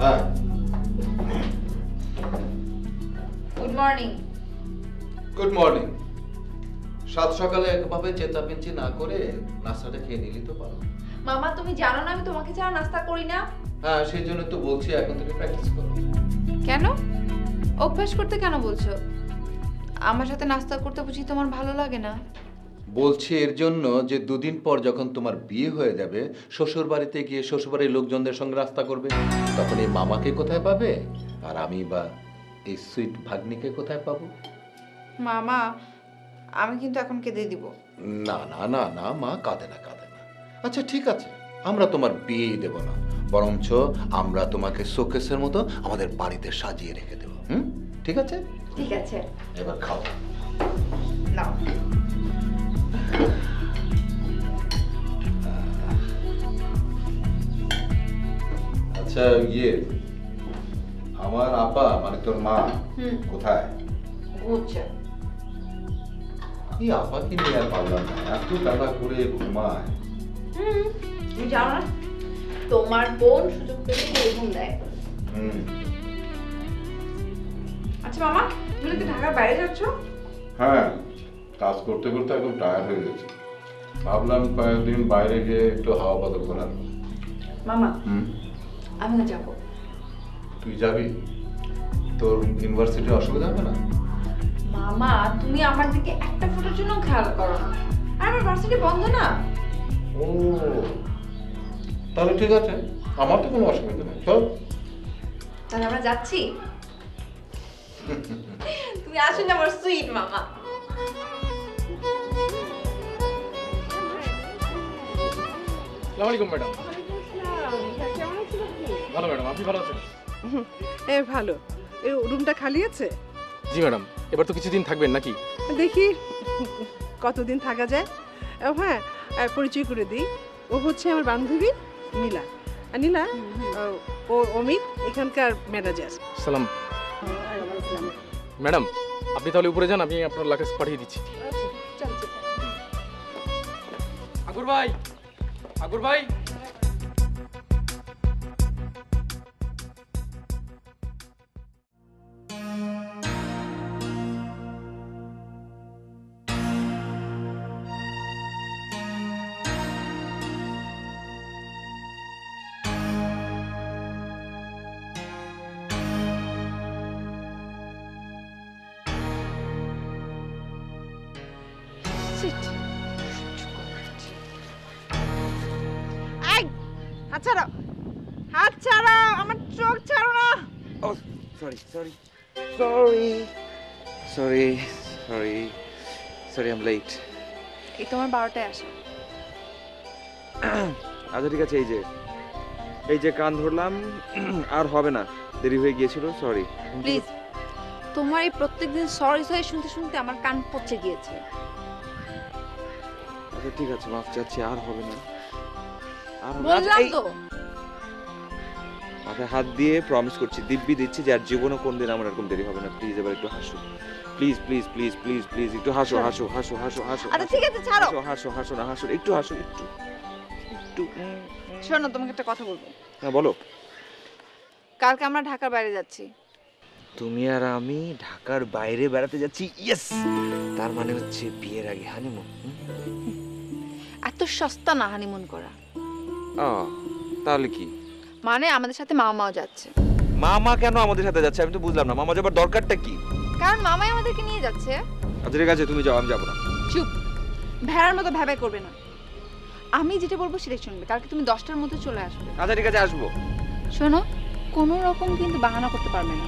হ্যাঁ, good morning. Good morning. সাত সকালে একভাবে চেঁচামেচি না করে নাস্তাটা খেয়ে নিলি তো পারো। মামা তুমি জানো না আমি তোমাকে ছাড়া নাস্তা করি না। হ্যাঁ, সেই জন্য তো বলছি এখন থেকে প্র্যাকটিস করো। কেন? অভ্যাস করতে কেন বলছো? আমার সাথে নাস্তা করতে বুঝি তোমার ভালো লাগে না? বলছি এর জন্য যে দুদিন পর যখন তোমার বিয়ে হয়ে যাবে, শ্বশুর বাড়িতে গিয়ে শ্বশুরবাড়ির লোকজনদের সঙ্গে রাস্তা করবে, তখন এই মামাকে কোথায় পাবে, আর আমি বা এই সুইট ভাগ্নিকে কোথায় পাবো? মামা আমি কিন্তু এখন কেঁদে দিব। না না না না মা, কাঁদে না কাঁদে না। আচ্ছা ঠিক আছে, আমরা তোমার বিয়েই দেব না, বরঞ্চ আমরা তোমাকে শোকেসের মতো আমাদের বাড়িতে সাজিয়ে রেখে দেবো। ঠিক আছে? ঠিক আছে, এবার খাও। নাও। আচ্ছা আমার আপা মানে তোর মা কোথায়? বুঝছো এই আপাকে নিয়ে আর পারলাম না, এত টাকা করে ঘুমায়। তুমি জানো না তোমার বোন সুযোগ পেলে ঘুম দেয়। আচ্ছা মামা, তুমি কি ঢাকার বাইরে যাচ্ছ? হ্যাঁ, কাজ করতে করতে এখন টায়ার্ড হয়ে গেছে, ভাবলাম কয়েকদিন বাইরে গিয়ে একটু হাওয়া বদল করে আসবো। মামা আমিও যাব। তুই যাবি? তোর ইউনিভার্সিটির অসুবিধা হবে না? মামা তুমি আমার দিকে একটা ফটোর জন্য খেয়াল করো না, আর আমার ভার্সিটি বন্ধ না। ও তাহলে ঠিক আছে, আমার তো কোনো অসুবিধা নেই, চল। তাহলে আমরা যাচ্ছি। তুমি আসো না আমার সুইট মামা। আসসালামু আলাইকুম ম্যাডাম। ভালো ম্যাডাম, আপনি ভালো আছেন? ভালো। এই রুমটা খালি আছে? জি ম্যাডাম, এবার তো কিছুদিন থাকবেন নাকি? দেখি কতদিন থাকা যায়। হ্যাঁ, পরিচয় করে দিই, ও হচ্ছে আমার বান্ধবী নীলা। নীলা, ও অমিত, এখানকার ম্যানেজার। সালাম ম্যাডাম, আপনি তাহলে উপরে যান, আমি আপনার লাগেজ পাঠিয়ে দিচ্ছি। আগর ভাই, আগর ভাই। হাত ছাড়ো, হাত ছাড়ো, আমার চোখ ছাড়ো না। Oh, sorry, sorry, sorry, sorry, sorry, sorry, I'm late. এই তোমার 12টায় আসো। আচ্ছা ঠিক আছে, এই যে কান ধরলাম, আর হবে না, দেরি হয়ে গিয়েছিল, সরি। প্লিজ, তোমার এই প্রত্যেকদিন সরি সরি শুনতে শুনতে আমার কান পচে গিয়েছে। আচ্ছা ঠিক আছে, মাফ চাচ্ছি, আর হবে না, আর হবে না। বললাম তো। মাথায় হাত দিয়ে প্রমিস করছি, দিব্যি দিচ্ছি যে আর জীবনে কোনদিন আমার এরকম দেরি হবে না। প্লিজ এবার একটু হাসো, please please please please please একটু হাসো, হাসো হাসো হাসো হাসো। আচ্ছা ঠিক আছে, ছাড়ো। হাসো হাসো না, হাসো একটু, হাসো একটু একটু। শোনো, তোমাকে একটা কথা বলবো। হ্যাঁ বলো। কালকে আমরা ঢাকার বাইরে যাচ্ছি। তুমি আর আমি ঢাকার বাইরে বেড়াতে যাচ্ছি? ইয়েস, তার মানে হচ্ছে বিয়ের আগে হানিমুন। এত সস্তা না হানিমুন করা। তাহলে কি মানে আমাদের সাথে মামাও যাচ্ছে। মামা কেন আমাদের সাথে যাচ্ছে আমি তো বুঝলাম না, মামা যাবার দরকারটা কি? কারণ মামাই আমাদেরকে নিয়ে যাচ্ছে। আচ্ছা ঠিক আছে, তুমি যাও, আমি যাবো না। চুপ, ভেড়ার মতো ভ্যাবাই করবে না। আমি যেটা বলবো সেটাই শুনবে। কালকে তুমি 10টার মধ্যে চলে আসবে। আচ্ছা ঠিক আছে, আসবো। শোনো, কোনো রকম কিন্তু বাহানা করতে পারবে না।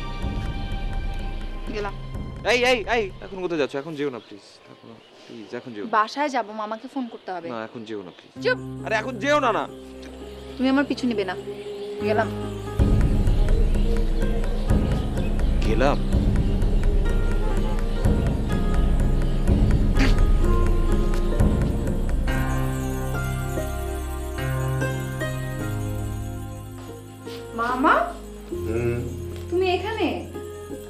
গেলাম। এই এই এই এখন কোথায় যাচ্ছ? এখন যেও না প্লিজ, প্লিজ এখন যেও না। বাসায় যাব, মামাকে ফোন করতে হবে। না এখন যেও না প্লিজ। চুপ। আরে এখন যেও না। না তুমি আমার পিছু নিবে না। গেলাম। গেলাম। মামা, তুমি এখানে?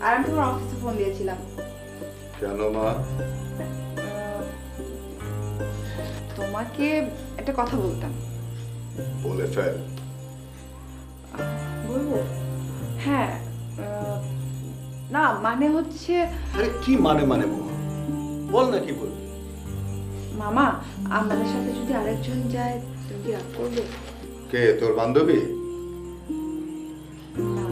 আর আমি তোমার অফিসে ফোন দিয়েছিলাম। কেন মা? তোমাকে একটা কথা বলতাম। বলে ফেল। বলবো? হ্যাঁ, না মানে হচ্ছে আরে কি মানে মানে বল না কি বলবি? মামা আমাদের সাথে যদি আরেকজন যায় তুমি কি রাগ করবে? কে তোর বান্ধবী? না,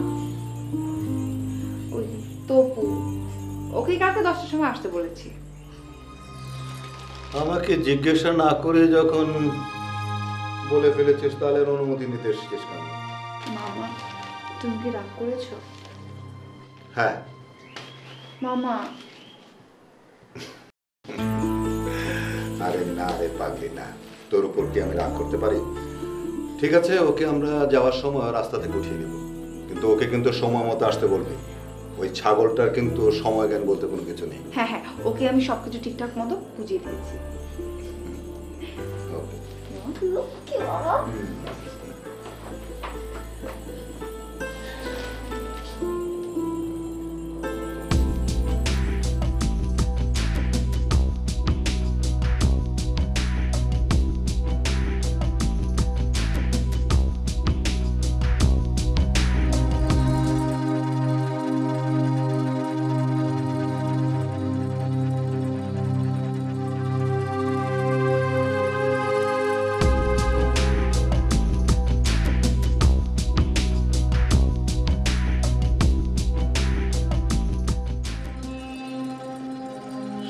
ওই তপু, ওকে কালকে 10টার সময় আসতে বলেছি। আমাকে জিজ্ঞাসা না করে যখন বলে ফেলেছিস তাহলে অনুমতি নিতে এসেছিস কেন? মামা তুমি কি রাগ করেছো? হ্যাঁ। মামা আরে না রে পাগলি না, তোর উপর কি আমি রাগ করতে পারি? ঠিক আছে, ওকে আমরা যাওয়ার সময় রাস্তা থেকে উঠিয়ে নেব, কিন্তু ওকে কিন্তু সময় মতো আসতে বলবি। ওই ছাগলটার কিন্তু সময় জ্ঞান বলতে কোনো কিছু নেই। হ্যাঁ হ্যাঁ, ওকে আমি সবকিছু ঠিকঠাক মতো বুঝিয়ে দিয়েছি। ওকে। লক্ষ্মী বাবা।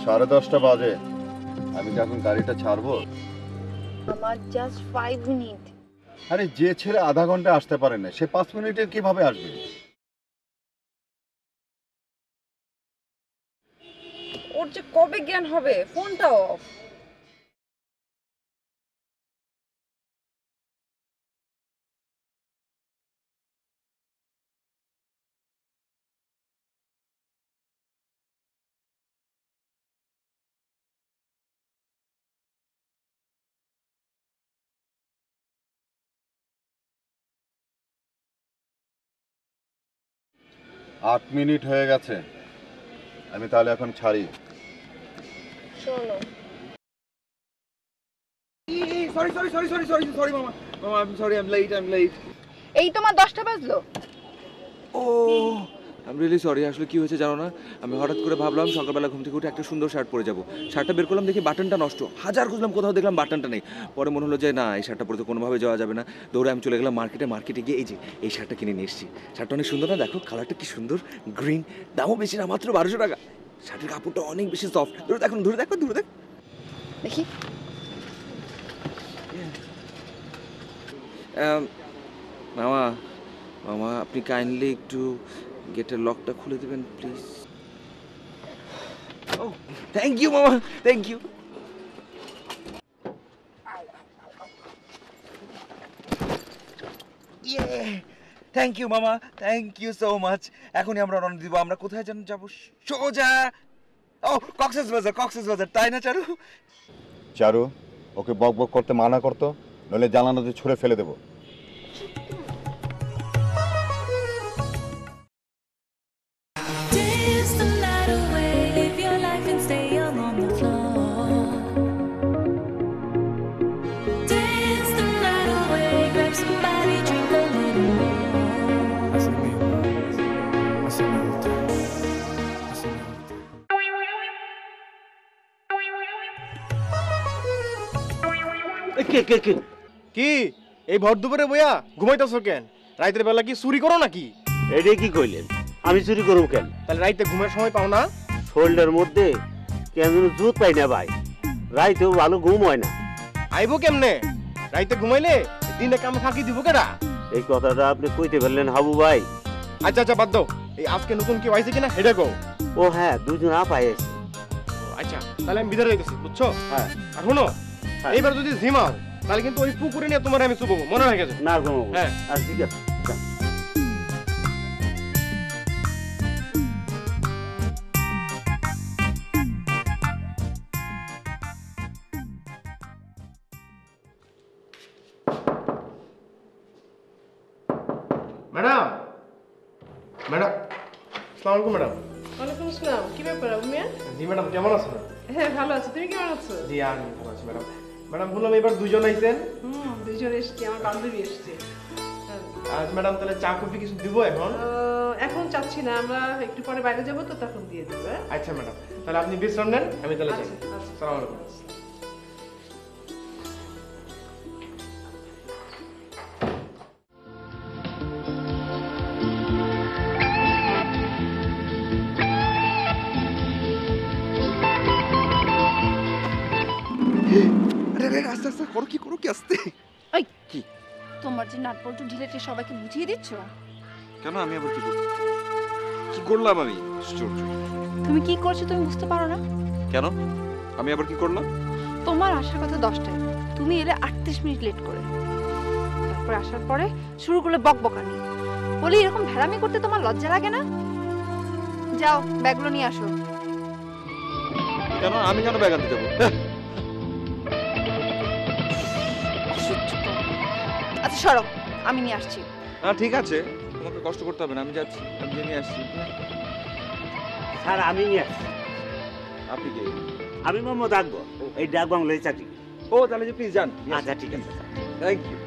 সাড়ে 10টা বাজে, আমি কি এখন গাড়িটা ছাড়বো? আমার জাস্ট 5 মিনিট। আরে যে ছেলে আধা ঘন্টা আসতে পারে না সে 5 মিনিটের কিভাবে আসবে? ওর যে কবে জ্ঞান হবে, ফোনটা অফ। আট মিনিট হয়ে গেছে, আমি তাহলে এখন ছাড়ি। শোনো, সরি মামা, I'm sorry, I'm late. এই তোমার 10টা বাজলো। I'm really sorry, আসলে কি হয়েছে জানো না, আমি হঠাৎ করে ভাবলাম সকালবেলা ঘুম থেকে উঠে একটা সুন্দর শার্ট পরে যাবো। শার্টটা বের করলাম, দেখি বাটনটা নষ্ট। হাজার খুঁজলাম, কোথাও দেখলাম বাটনটা নেই। পরে মনে হলো যে না, এই শার্টটা পরে তো কোনোভাবে যাওয়া যাবে না। দৌড়ে আমি চলে গেলাম মার্কেটে গিয়ে এই শার্টটা কিনে নিয়ে এসেছি। শার্টটা অনেক সুন্দর না, দেখো কালারটা কি সুন্দর, গ্রিন, দামও বেশি না, মাত্র 1200 টাকা। শার্টের কাপড়টা অনেক বেশি সফট। ধরে দেখো, দেখি। মামা আপনি কাইন্ডলি একটু গেটের লকটা খুলে দেবেন প্লিজ। ও থ্যাংক ইউ মামা, থ্যাংক ইউ। থ্যাংক ইউ মামা, থ্যাংক ইউ সো মাচ। এখনই আমরা রওনা দিব। আমরা কোথায় যেন যাবো? সোজা ও কক্সবাজার, তাই না চারু? চারু, ওকে বক বক করতে মানা করতো, নইলে জানালাতে ছুঁড়ে ফেলে দেবো। Dance the night away, live your life and stay young on the floor. Dance the night away, grab somebody, drink a little more. কি এই ভর দুপুরে বইয়া ঘুমাইতেছো কেন? রাতের বেলা কি চুরি করো নাকি? এটা কি কইলেন? আমি চুরি করব কেন? তাহলে রাইতে ঘুমের সময় পাও না? শোল্ডার মধ্যে কেমন জুত পাই না ভাই, রাইতেও ভালো ঘুম হয় না। আইবো কেমনে? রাইতে ঘুমাইলে দিনে কাম ফাঁকি দিব কেডা? এই কথাটা আপনি কইতে পারলেন হাবু ভাই? আচ্ছা বাদ দাও, এই আজকে নতুন কেউ আইছে কিনা হেডে গো। ও হ্যাঁ, দুজন আপাই আছে। আচ্ছা তাহলে আমি ভিতরে যাইতেছি, বুঝছো? হ্যাঁ আর শোনো, হ্যাঁ। এইবার যদি ঝিমাও তাহলে কিন্তু ওই পুকুরে নিয়ে তোমার আমি চুবো, মনে হয়ে গেছে? না ঘুমাবো। হ্যাঁ। আর ঠিক আছে, যাও। ম্যাডাম, আসসালামু আলাইকুম ম্যাডাম। ওয়ালাইকুম আসসালাম। কি ব্যাপার মিয়া? জি ম্যাডাম, কেমন আছেন? হ্যাঁ ভালো আছি, তুমি কেমন আছো? জি আমি ভালো আছি ম্যাডাম। ম্যাডাম বললাম এবার দুজন আইছেন। দুজন এসছি, আমার বান্ধবী এসছে। আর ম্যাডাম তাহলে চা কফি কিছু দিব এখন? এখন চাচ্ছি না, আমরা একটু পরে বাইরে যাবো তো, তখন দিয়ে দেবো। হ্যাঁ? আচ্ছা ম্যাডাম, তাহলে আপনি বিশ্রাম নেন, আমি তাহলে যাই। আচ্ছা, আচ্ছা। সালাম আলাইকুম। আরে আস্তে আস্তে করো কি আস্তে। এই কি? তোমার যে নাটবল্টু ঢিলেটে সবাইকে বুঝিয়ে দিচ্ছ? কেন আমি আবার কি করব? কি করলাম আমি? আশ্চর্য। তুমি কি করছো তুমি বুঝতে পারো না? কেন? আমি আবার কি করলাম? তোমার আসার কথা 10টায়, তুমি এলে 38 মিনিট লেট করে। তারপর আসার পরে শুরু করলে বকবকানি। বলি এরকম ভেড়ামি করতে তোমার লজ্জা লাগে না? যাও ব্যাগগুলো নিয়ে আসো। কেন আমি কেন ব্যাগ আনতে যাবো? অসহ্য তো। আচ্ছা সরো, আমি নিয়ে আসছি। না ঠিক আছে, তোমাকে কষ্ট করতে হবে না, আমি যাচ্ছি, আমি গিয়ে নিয়ে আসছি। স্যার আমি নিয়ে আসছি। আপনি কি? আমি মোহাম্মদ আকবর, এই ডাক বাংলায় চাকরি। ও তাহলে যে প্লিজ যান। আচ্ছা ঠিক আছে স্যার। Thank you.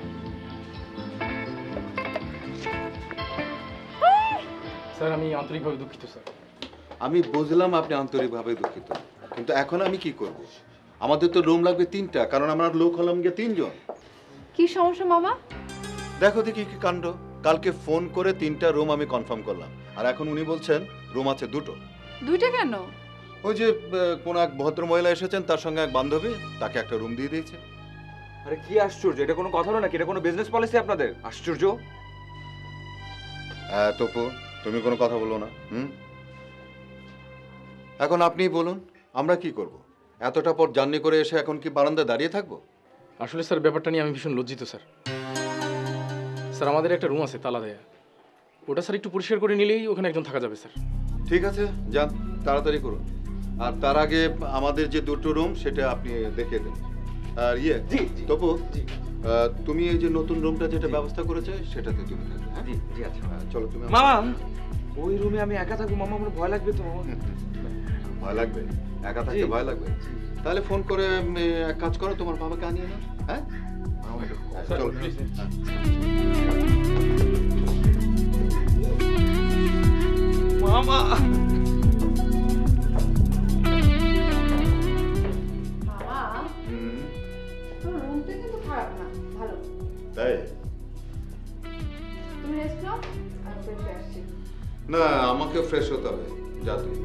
স্যার আমি আন্তরিকভাবে দুঃখিত স্যার। আমি বুঝলাম আপনি আন্তরিকভাবে দুঃখিত, কিন্তু এখন আমি কি করব? আমাদের তো রুম লাগবে 3টা, কারণ আমরা লোক হলাম গিয়ে 3 জন। কি সমস্যা মামা? দেখো দেখি কি কাণ্ড, কালকে ফোন করে 3টা রুম আমি কনফার্ম করলাম, আর এখন উনি বলছেন রুম আছে 2টো। 2টা কেন? ওই যে কোন এক ভদ্র মহিলা এসেছেন, তার সঙ্গে এক বান্ধবী, তাকে একটা রুম দিয়ে দিয়েছে। আরে কি আশ্চর্য, এটা কোনো কথা হলো নাকি? এটা কোনো বিজনেস পলিসি আপনাদের? আশ্চর্য। তপু তুমি কোনো কথা বলো না। এখন আপনিই বলুন আমরা কি করব? এতটা পর জার্নি করে এসে এখন কি বারান্দায় দাঁড়িয়ে থাকবো? আসলে স্যার ব্যাপারটা নিয়ে আমি ভীষণ লজ্জিত স্যার। স্যার আমাদের একটা রুম আছে তালা দেয়া, ওটা স্যার একটু পরিষ্কার করে নিলেই ওখানে একজন থাকা যাবে স্যার। ঠিক আছে, যান তাড়াতাড়ি করুন, আর তার আগে আমাদের যে 2টো রুম সেটা আপনি দেখিয়ে দেন। আর তপু তুমি এই যে নতুন রুমটা যেটা ব্যবস্থা করেছে সেটাতে তুমি থাকবে। হ্যাঁ? জি জি আচ্ছা। চলো তুমি মামা, ওই রুমে আমি একা থাকবো মামা, আমার ভয় লাগবে তো মামা। ভয় লাগবে? একা থাকতে ভয় লাগবে? তাহলে ফোন করে এক কাজ করো, তোমার বাবাকে আনিয়ে নাও। হ্যাঁ চলো প্লিজ। মামা মামা তোর রুমটা কিন্তু খারাপ না, ভালো। তাই তুমি রেস্ট নাও, আমি ফ্রেশ আসছি। না, আমাকে ফ্রেশ হতে হবে, যা তুমি।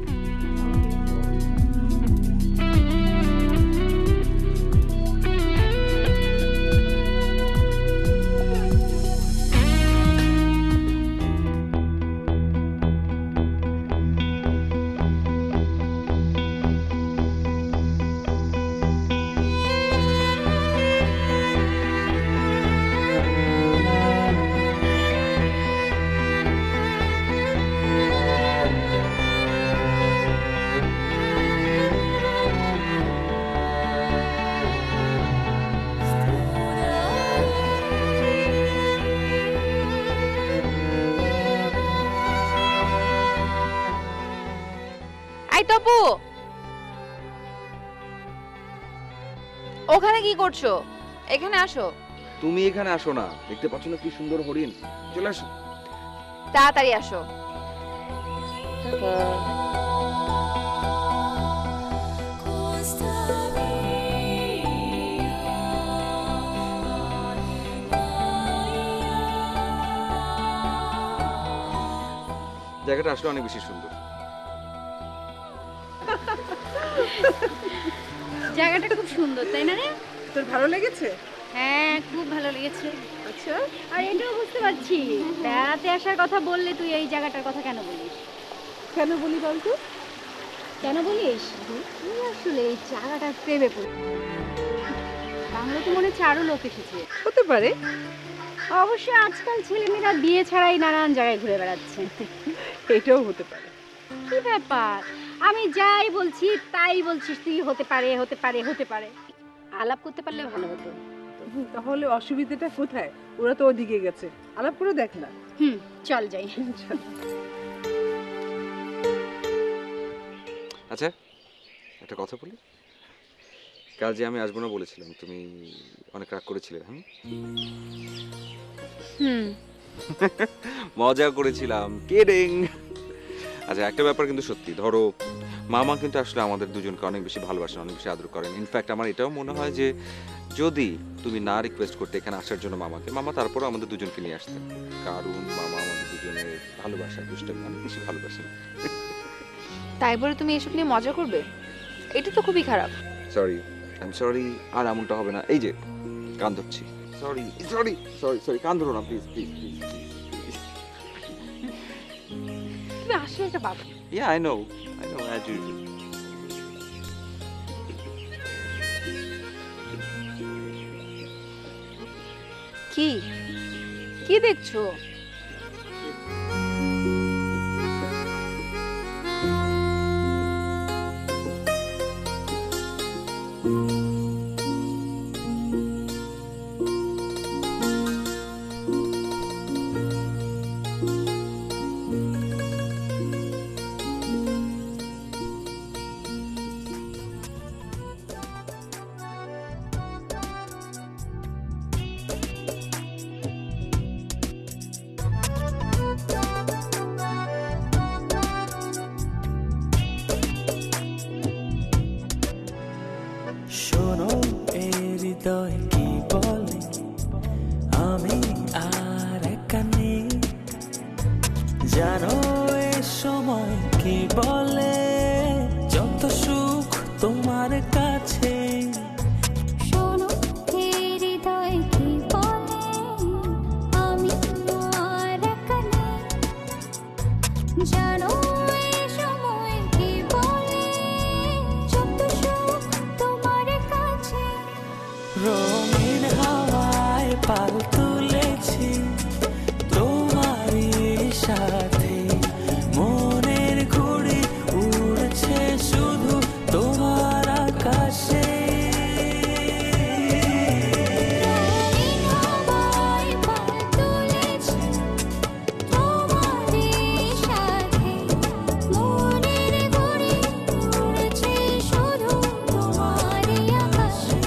আই তপু, ওখানে কি করছো? এখানে আসো। তুমি এখানে আসো না, দেখতে পাচ্ছ না কি সুন্দর হরিণ? চলে আসো। তাড়াতাড়ি আসো। জায়গাটা আসলে অনেক বেশি সুন্দর। জায়গাটা খুব সুন্দর তাই না রে? তোর ভালো লেগেছে? হ্যাঁ খুব ভালো লেগেছে। আচ্ছা, আর এটাও বুঝতে পারছি বেড়াতে আসার কথা বললে তুই এই জায়গাটার কথা কেন বলিস? কেন বলি বলতো? কেন বলিস? তুই আসলে এই জায়গাটার প্রেমে পড়ি। বাংলাতে মনে হচ্ছে আরো লোক এসেছে। হতে পারে। অবশ্য আজকাল ছেলেমেয়েরা বিয়ে ছাড়াই নানান জায়গায় ঘুরে বেড়াচ্ছে। এটাও হতে পারে। কি ব্যাপার, আমি যাই বলছি তাই বলছিস তুই হতে পারে হতে পারে হতে পারে। আলাপ করতে পারলে ভালো হতো। তাহলে অসুবিধাটা কোথায়? ওরা তো ওদিকে গেছে, আলাপ করে দেখ না। চল যাই। আচ্ছা একটা কথা বলি, কাল যে আমি আসবো না বলেছিলাম, তুমি অনেক রাগ করেছিলে। মজা করেছিলাম, কিডিং। আচ্ছা, একটা ব্যাপার কিন্তু সত্যি, ধরো মামা কিন্তু আসলে আমাদের দুজনকে অনেক বেশি ভালোবাসেন, অনেক বেশি আদর করেন। ইনফ্যাক্ট আমার এটাও মনে হয় যে যদি তুমি না রিকোয়েস্ট করতে এখানে আসার জন্য মামাকে, মামা তারপরও আমাদের দুজনকে নিয়ে আসতেন, কারণ মামা আমাদের দুজনের ভালোবাসা দুষ্টামি অনেক বেশি ভালোবাসেন। তাই বলে তুমি এসব নিয়ে মজা করবে? এটা তো খুবই খারাপ। Sorry, I am sorry. আর এমনটা হবে না। এই যে কান ধরছি, সরি সরি সরি সরি, কান ধরো না প্লিজ প্লিজ প্লিজ প্লিজ। তুমি আসলে একটা বাবা। Yeah I know as usual. কি কি দেখছো? শোনো এ হৃদয় কি বলে, আমি আর একা নেই। জানো এ সময় কি বলে, যত সুখ তোমার কাছে। শোনো হে হৃদয় কি বলে, আমি আর একা নেই। জানো এই সময় কি বলে, যত সুখ তোমার কাছে। রঙিন হাওয়ায় পাল তুলেছি তোমারই সাথে, মনের ঘুড়ি উড়ছে শুধু তোমার আকাশে। রঙিন হাওয়ায় পাল তুলেছি তোমারই সাথে, মনের ঘুড়ি উড়ছে শুধু তোমারই আকাশে।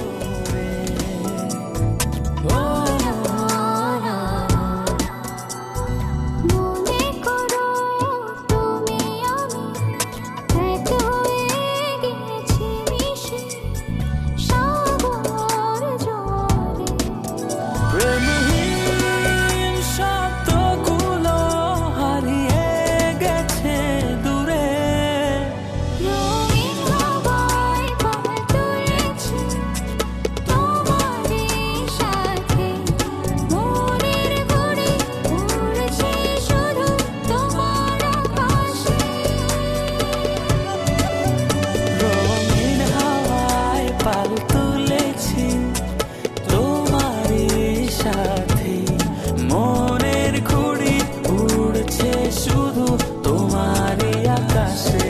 মনে করো তুমি আমি এক হয়ে গেছি মিশে সাগর জলে। প্রেমহীন শব্দগুলো হারিয়ে গেছে দূরে। রঙিন হাওয়ায় পাল তুলেছি তোমারই সাথে, মনের ঘুড়ি উড়ছে শুধু তোমার আকাশে। রঙিন হাওয়ায় পাল তুলেছি তোমারই সাথে, মনের ঘুড়ি উড়ছে শুধু তোমারই আকাশে।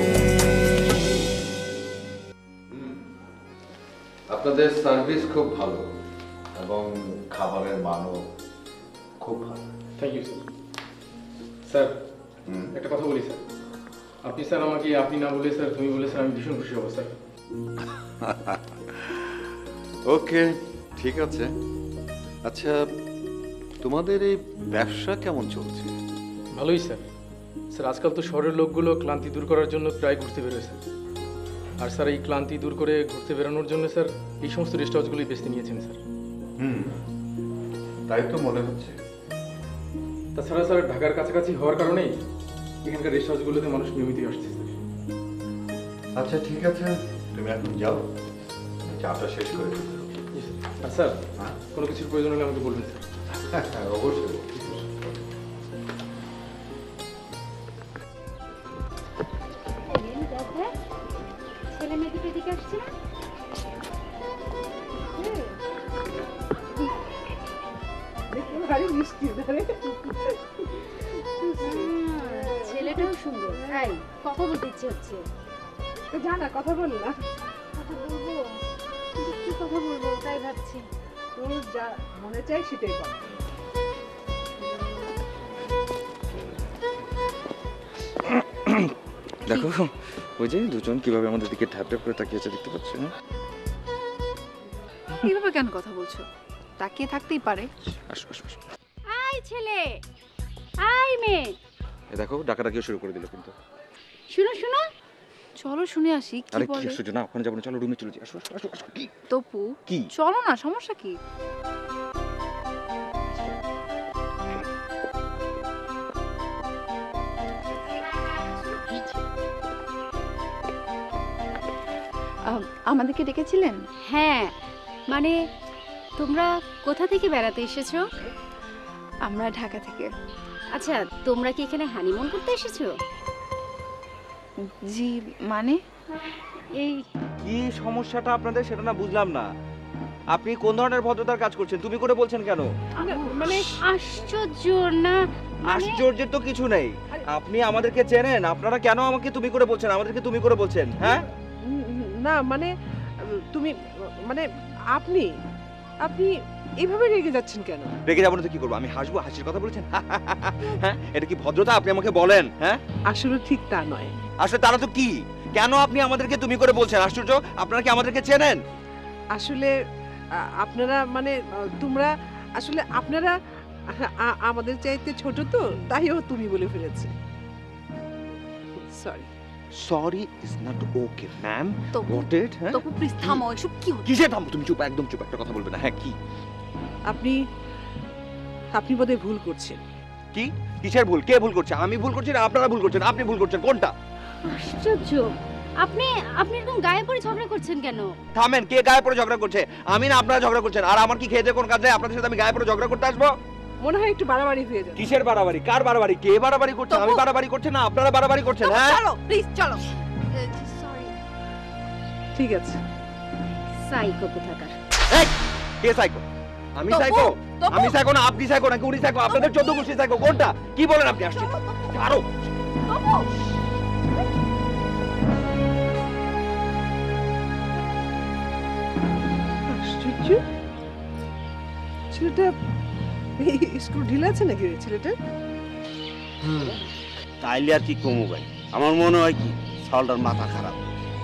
আপনাদের সার্ভিস খুব ভালো এবং খাবারের মানও খুব ভালো। Thank you sir. স্যার একটা কথা বলি স্যার, আপনি স্যার আমাকে আপনি না বলে স্যার তুমি বলে স্যার আমি ভীষণ খুশি হব স্যার। ওকে, ঠিক আছে। আচ্ছা, তোমাদের এই ব্যবসা কেমন চলছে? ভালোই স্যার। স্যার আজকাল তো শহরের লোকগুলো ক্লান্তি দূর করার জন্য প্রায় ঘুরতে বেরোয় স্যার। আর স্যার এই ক্লান্তি দূর করে ঘুরতে বেরোনোর জন্য স্যার এই সমস্ত রেস্ট হাউসগুলোই বেছে নিয়েছেন স্যার। তাই তো মনে হচ্ছে। তাছাড়া স্যার ঢাকার কাছাকাছি হওয়ার কারণেই এখানকার রেস্ট হাউসগুলোতে মানুষ নিয়মিতই আসছে স্যার। আচ্ছা ঠিক আছে, তুমি এখন যাও, চাটা শেষ করে দিতে হবে। জি স্যার। আর স্যার কোনো কিছুর প্রয়োজন হলে আমাকে বলবেন স্যার। হ্যাঁ, অবশ্যই। ছেলে মেয়ে দুটো এদিকে আসছে না? দেখো ভারী মিষ্টি ধরে। ছেলেটাও সুন্দর। এই কথা বলতে ইচ্ছে হচ্ছে। তো জানা কথা বল না, কথা বলবো কিন্তু কি কথা বলবো তাই ভাবছি। তোর যা মনে চাই সেটাই বল। দেখো ওই যে দুজন কিভাবে আমাদের দিকে ঠ্যাপ ঠ্যাপ করে তাকিয়েছে, দেখতে পাচ্ছ না? এইভাবে কেন কথা বলছো? তাকিয়ে থাকতেই পারে। আসো আসো আসো। এই ছেলে আই মেয়ে, এ দেখো ডাকাডাকিও শুরু করে দিল কিন্তু। শুনো শুনো। চলো শুনে আসি কি আরে কি বলে। আশ্চর্য, না ওখানে যাবো না, চলো রুমে চলে যাই। আসো আসো আসো আসো। কি তপু কি? চলো না, সমস্যা কি? আমাদেরকে ডেকেছিলেন? হ্যাঁ, মানে তোমরা কোথা থেকে বেড়াতে এসেছো? আমরা ঢাকা থেকে। আচ্ছা, তোমরা কি এখানে হানিমুন করতে এসেছো? জি, মানে এই কি সমস্যাটা আপনাদের সেটা না বুঝলাম না। আপনি কোন ধরনের ভদ্রতার কাজ করছেন? তুমি করে বলছেন কেন? মানে আশ্চর্য না, মানে আশ্চর্যের তো কিছু নেই। আপনি আমাদেরকে চেনেন, আপনারা কেন আমাকে তুমি করে বলছেন, আমাদেরকে তুমি করে বলছেন? হ্যাঁ না মানে তুমি মানে আপনি আপনি এইভাবে রেগে যাচ্ছেন কেন? রেগে যাবো না তো কি করবো? আমি হাসবো, হাসির কথা বলেছেন? হ্যাঁ, এটা কি ভদ্রতা? আপনি আমাকে বলেন। হ্যাঁ, আসলে ঠিক তা নয়। আসলে তারা তো কি? কেন আপনি আমাদেরকে তুমি করে বলছেন? আশ্চর্য, আপনারা কি আমাদেরকে চেনেন? আসলে আপনারা মানে তোমরা আসলে আপনারা আমাদের চাইতে ছোট তো, তাই ও তুমি বলে ফেলেছে। Sorry. Sorry is not okay ma'am. Tapu, got it? হ্যাঁ, তপু প্লিজ থামো, এসব কি হচ্ছে? কিসে থামবো? তুমি চুপ, একদম চুপ, একটা কথা বলবে না। হ্যাঁ, কি আপনি বোধহয় ভুল করছেন। কি কিসের ভুল? কে ভুল করছে? আমি ভুল করছি না আপনারা ভুল করছেন? আপনি ভুল করছেন, কোনটা? আশ্চর্য, আপনি আপনি এরকম গায়ে পড়ে ঝগড়া করছেন কেন? থামেন, কে গায়ে পড়ে ঝগড়া করছে? আমি না আপনারা ঝগড়া করছেন? আর আমার কি খেয়ে কোন কাজ নেই? আপনাদের সাথে আমি গায়ে পড়ে ঝগড়া করতে আসবো? মনে হয় একটু বাড়াবাড়ি হয়ে যাচ্ছে। কিসের বাড়াবাড়ি? কার বাড়াবাড়ি? কে বাড়াবাড়ি করছে? আমি বাড়াবাড়ি করছি না আপনারা বাড়াবাড়ি করছেন? তপু, হ্যাঁ, চলো প্লিজ চলো। সরি। ঠিক আছে। সাইকো কোথাকার। এই, কে সাইকো? আমি তপু, সাইকো? তপু। আমি সাইকো না আপনি সাইকো নাকি উনি সাইকো? আপনাদের 14 গোষ্ঠী সাইকো, কোনটা? কি বলেন আপনি? আসছি আরো তপু, আশ্চর্য, ছেলেটা স্ক্রু ঢিলা আছে নাকি রে ছেলেটা? তাইলে আর কি কমু ভাই, আমার মনে হয় কি সালটার মাথা খারাপ,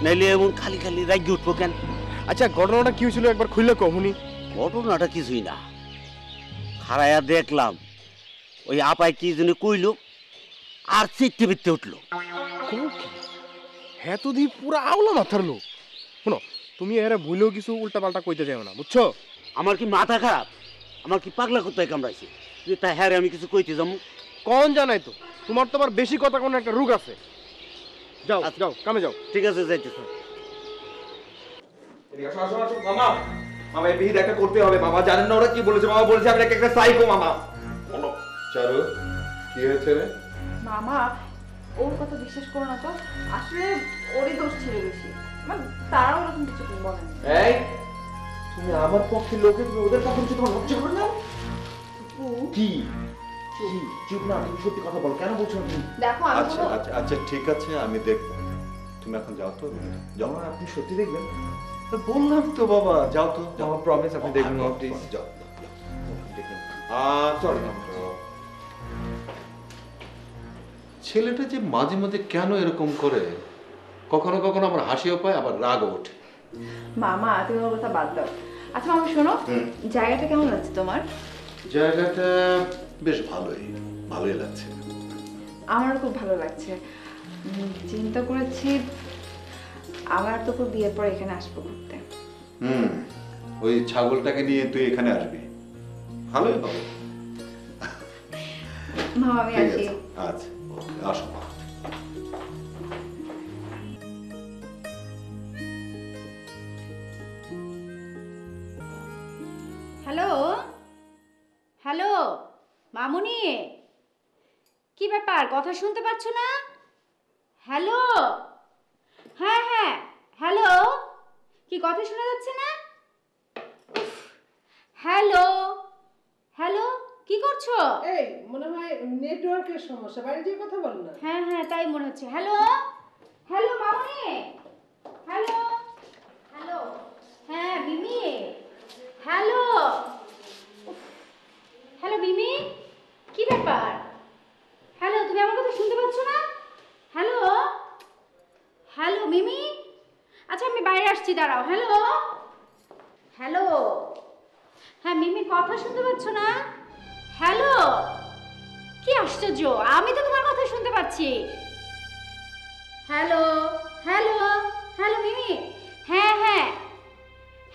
নাইলে এমন খালি খালি রাগি উঠবো কেন? আচ্ছা, ঘটনাটা কি হয়েছিল একবার খুললে কহুনি? ঘটনাটা কিছুই না, খারাইয়া দেখলাম ওই আপায় কি যেন কইলো আর চিত্তে বিত্তে উঠলো। হ্যাঁ তো দি পুরা আওলা মাথার লোক। শোনো, তুমি এরা ভুলেও কিছু উল্টা পাল্টা কইতে যাও না, বুঝছো? আমার কি মাথা খারাপ? আমার কি পাগলা কোথায় কামড়াইছে যে তাই হ্যাঁ আমি কিছু কইতে যাবো? কোন জানাই তো, তোমার তো আবার বেশি কথা কোনো একটা রোগ আছে। যাও যাও, কামে যাও। ঠিক আছে, যাইতেছ। মামা, মামা এই বিহিত একটা করতে হবে। মামা জানেন না ওরা কি বলেছে? মামা বলেছে আমি একটা সাইকো। মামা বলো। চারু, কি হয়েছে রে? মামা, ওর কথা বিশ্বাস করো না তো, আসলে ওরই দোষ ছিল বেশি, মানে তারাও ওরকম কিছু বলেন। এই, তুমি আমার পক্ষে লোকে, তুমি ওদের পক্ষে কিছু তোমার লজ্জা করে না? কি চুপ না, তুমি সত্যি কথা বলো, কেন বলছো তুমি? দেখো আমি আচ্ছা কোনো আচ্ছা আচ্ছা, ঠিক আছে, আমি দেখবো। তুমি এখন যাও তো, যাও। মামা আপনি সত্যি দেখবেন? বললাম তো বাবা, যাও তো, যাও। মামা প্রমিস আপনি দেখবেন মামা, প্লিজ। যাও, সরি ছেলেটা যে মাঝে মাঝে কেন এরকম করে, কখনো কখনো আমার হাসিও পায়, আবার রাগও ওঠে। মামা, তুমি ওর কথা বাদ দাও। আচ্ছা মামা শোনো, জায়গাটা কেমন লাগছে তোমার? জায়গাটা বেশ ভালোই ভালোই লাগছে। আমারও খুব ভালো লাগছে। চিন্তা করেছি আমার তো খুব বিয়ের পর এখানে আসবো ঘুরতে। ওই ছাগলটাকে নিয়ে তুই এখানে আসবি, ভালোই হবে। মামা আমি ঠিক আসি। আছে, আচ্ছা আসো। হ্যালো হ্যালো, মামুনি, কি ব্যাপার, কথা শুনতে পাচ্ছ না? হ্যালো, হ্যাঁ হ্যাঁ হ্যালো, কি কথা শোনা যাচ্ছে না? উফ, হ্যালো হ্যালো, কি করছো? এই মনে হয় নেটওয়ার্কের সমস্যা, বাইরে গিয়ে কথা বল না। হ্যাঁ হ্যাঁ তাই মনে হচ্ছে। হ্যালো হ্যালো মামুনি, হ্যালো হ্যালো, হ্যাঁ মিমি, হ্যালো, হ্যালো মিমি, কি ব্যাপার? হ্যালো, তুমি আমার কথা শুনতে পাচ্ছ না? হ্যালো হ্যালো মিমি, আচ্ছা আমি বাইরে আসছি, দাঁড়াও। হ্যালো হ্যালো, হ্যাঁ মিমি কথা শুনতে পাচ্ছ না? হ্যালো, কি আশ্চর্য, আমি তো তোমার কথা শুনতে পাচ্ছি। হ্যালো হ্যালো হ্যালো মিমি, হ্যাঁ হ্যাঁ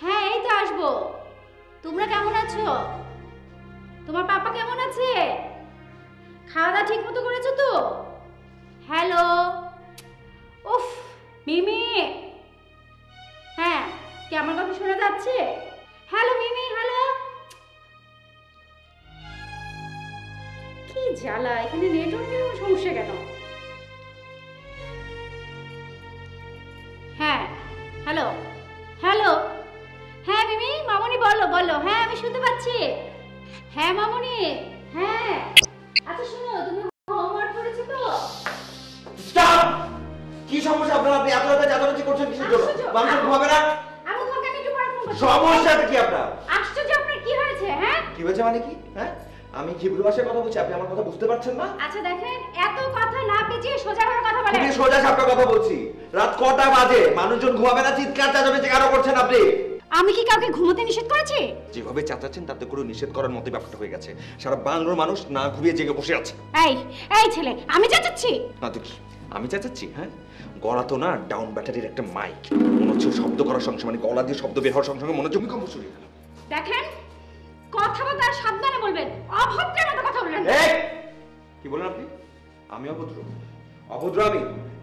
হ্যাঁ এই তো আসবো। তোমরা কেমন আছো? তোমার পাপা কেমন আছে? খাওয়া দাওয়া ঠিক মতো করেছো তো? হ্যালো, উফ মিমি, হ্যাঁ কি আমার কথা শোনা যাচ্ছে? হ্যালো মিমি, হ্যালো। কি জ্বালা, এখানে নেটওয়ার্কের সমস্যা কেন? হ্যাঁ হ্যালো হ্যালো, হ্যাঁ মিমি, মামনি বলো বলো, হ্যাঁ আমি শুনতে পাচ্ছি। হ্যাঁ মামনি, হ্যাঁ আচ্ছা শোনো, তুমি হোমওয়ার্ক করেছো তো? স্টপ! কি সমস্যা আপনার? আপনি এত রাতে জানাজানি করছেন কিসের জন্য? মানুষ ঘুমাবে না? আমি তোমাকে একটু পরে ফোন করছি। সমস্যাটা কি আপনার? আশ্চর্য, আপনার কি হয়েছে? হ্যাঁ কি হয়েছে মানে কি? হ্যাঁ, আমি হিব্রু ভাষায় কথা বলছি, আপনি আমার কথা বুঝতে পারছেন না? আচ্ছা দেখেন, এত কথা না পেঁচিয়ে সোজাভাবে কথা বলেন। আমি সোজা সাপটা কথা বলছি। রাত কটা বাজে? মানুষজন ঘুমাবে না, চিৎকার চেঁচামেচি কেন করছেন আপনি? আমি কি কাউকে ঘুমোতে নিষেধ করেছি? যেভাবে চেঁচাচ্ছেন তাতে করে নিষেধ করার মতো ব্যাপারটা হয়ে গেছে। সারা বাংলার মানুষ না ঘুমিয়ে জেগে বসে আছে। এই এই ছেলে, আমি চেঁচাচ্ছি? না তো কি, আমি চেঁচাচ্ছি? হ্যাঁ, গলা তো না ডাউন ব্যাটারির একটা মাইক, মনে হচ্ছে শব্দ করার সঙ্গে মানে গলা দিয়ে শব্দ বের হওয়ার সঙ্গে সঙ্গে মনে হচ্ছে ভূমিকম্প শুরু হয়ে গেল। দেখেন, কথাবার্তা সাবধানে বলবেন, অভদ্রের মতো কথা বলবেন। কি বলেন আপনি? আমি অভদ্র? অভদ্র আমি?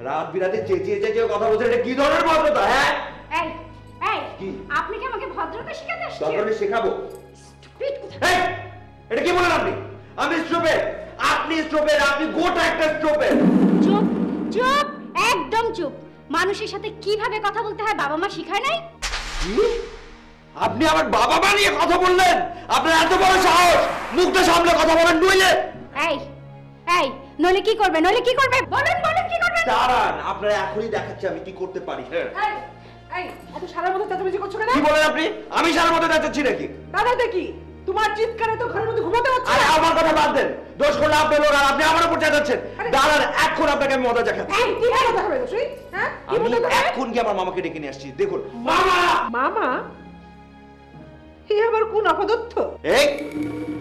রাত বিরাতে চেঁচিয়ে চেঁচিয়ে কথা বলছেন, এটা কি ধরনের ভদ্রতা? হ্যাঁ, এই এই কি? আপনি কি আমাকে ভদ্রতা শেখাতে আসছেন? দরকার হলে শেখাবো। Stupid কোথাকার। এই, এটা কি বলেন আপনি? আমি স্টুপিড? আপনি স্টুপিড? আপনি গোটা একটা স্টুপিড। চুপ চুপ, একদম চুপ। মানুষের সাথে কিভাবে কথা বলতে হয় বাবা মা শিখায় নাই? কি? আপনি আমার বাবা মা নিয়ে কথা বললেন? আপনার এত বড় সাহস! মুখটা সামলে কথা বলেন নইলে। এই এই নইলে কি করবে? নইলে কি করবে? বলেন বলেন কি করবেন? দাঁড়ান, আপনারা এখনই দেখাচ্ছি আমি কি করতে পারি। হ্যাঁ, এই এই এত সারা মতো চেঁচামেচি করছো কেন? কি বলেন আপনি? আমি সারা মতো চেঁচাচ্ছি নাকি? দাদা দেখি তোমার চিৎকারে তো ঘরের মধ্যে ঘুমাতে হচ্ছে। আরে আমার কথা বাদ দেন, দোষ করলে আপনি লোক আর আপনি আমার উপর চেঁচাচ্ছেন। দাঁড়ান, এখন আপনাকে আমি মজা দেখাচ্ছি। এই কি কথা হবে দোষী? হ্যাঁ কি আমি মজা দেখাবে? এখন গিয়ে আমার মামাকে ডেকে নিয়ে আসছি। দেখুন মামা। মামা? হে আবার কোন অপদার্থ? এই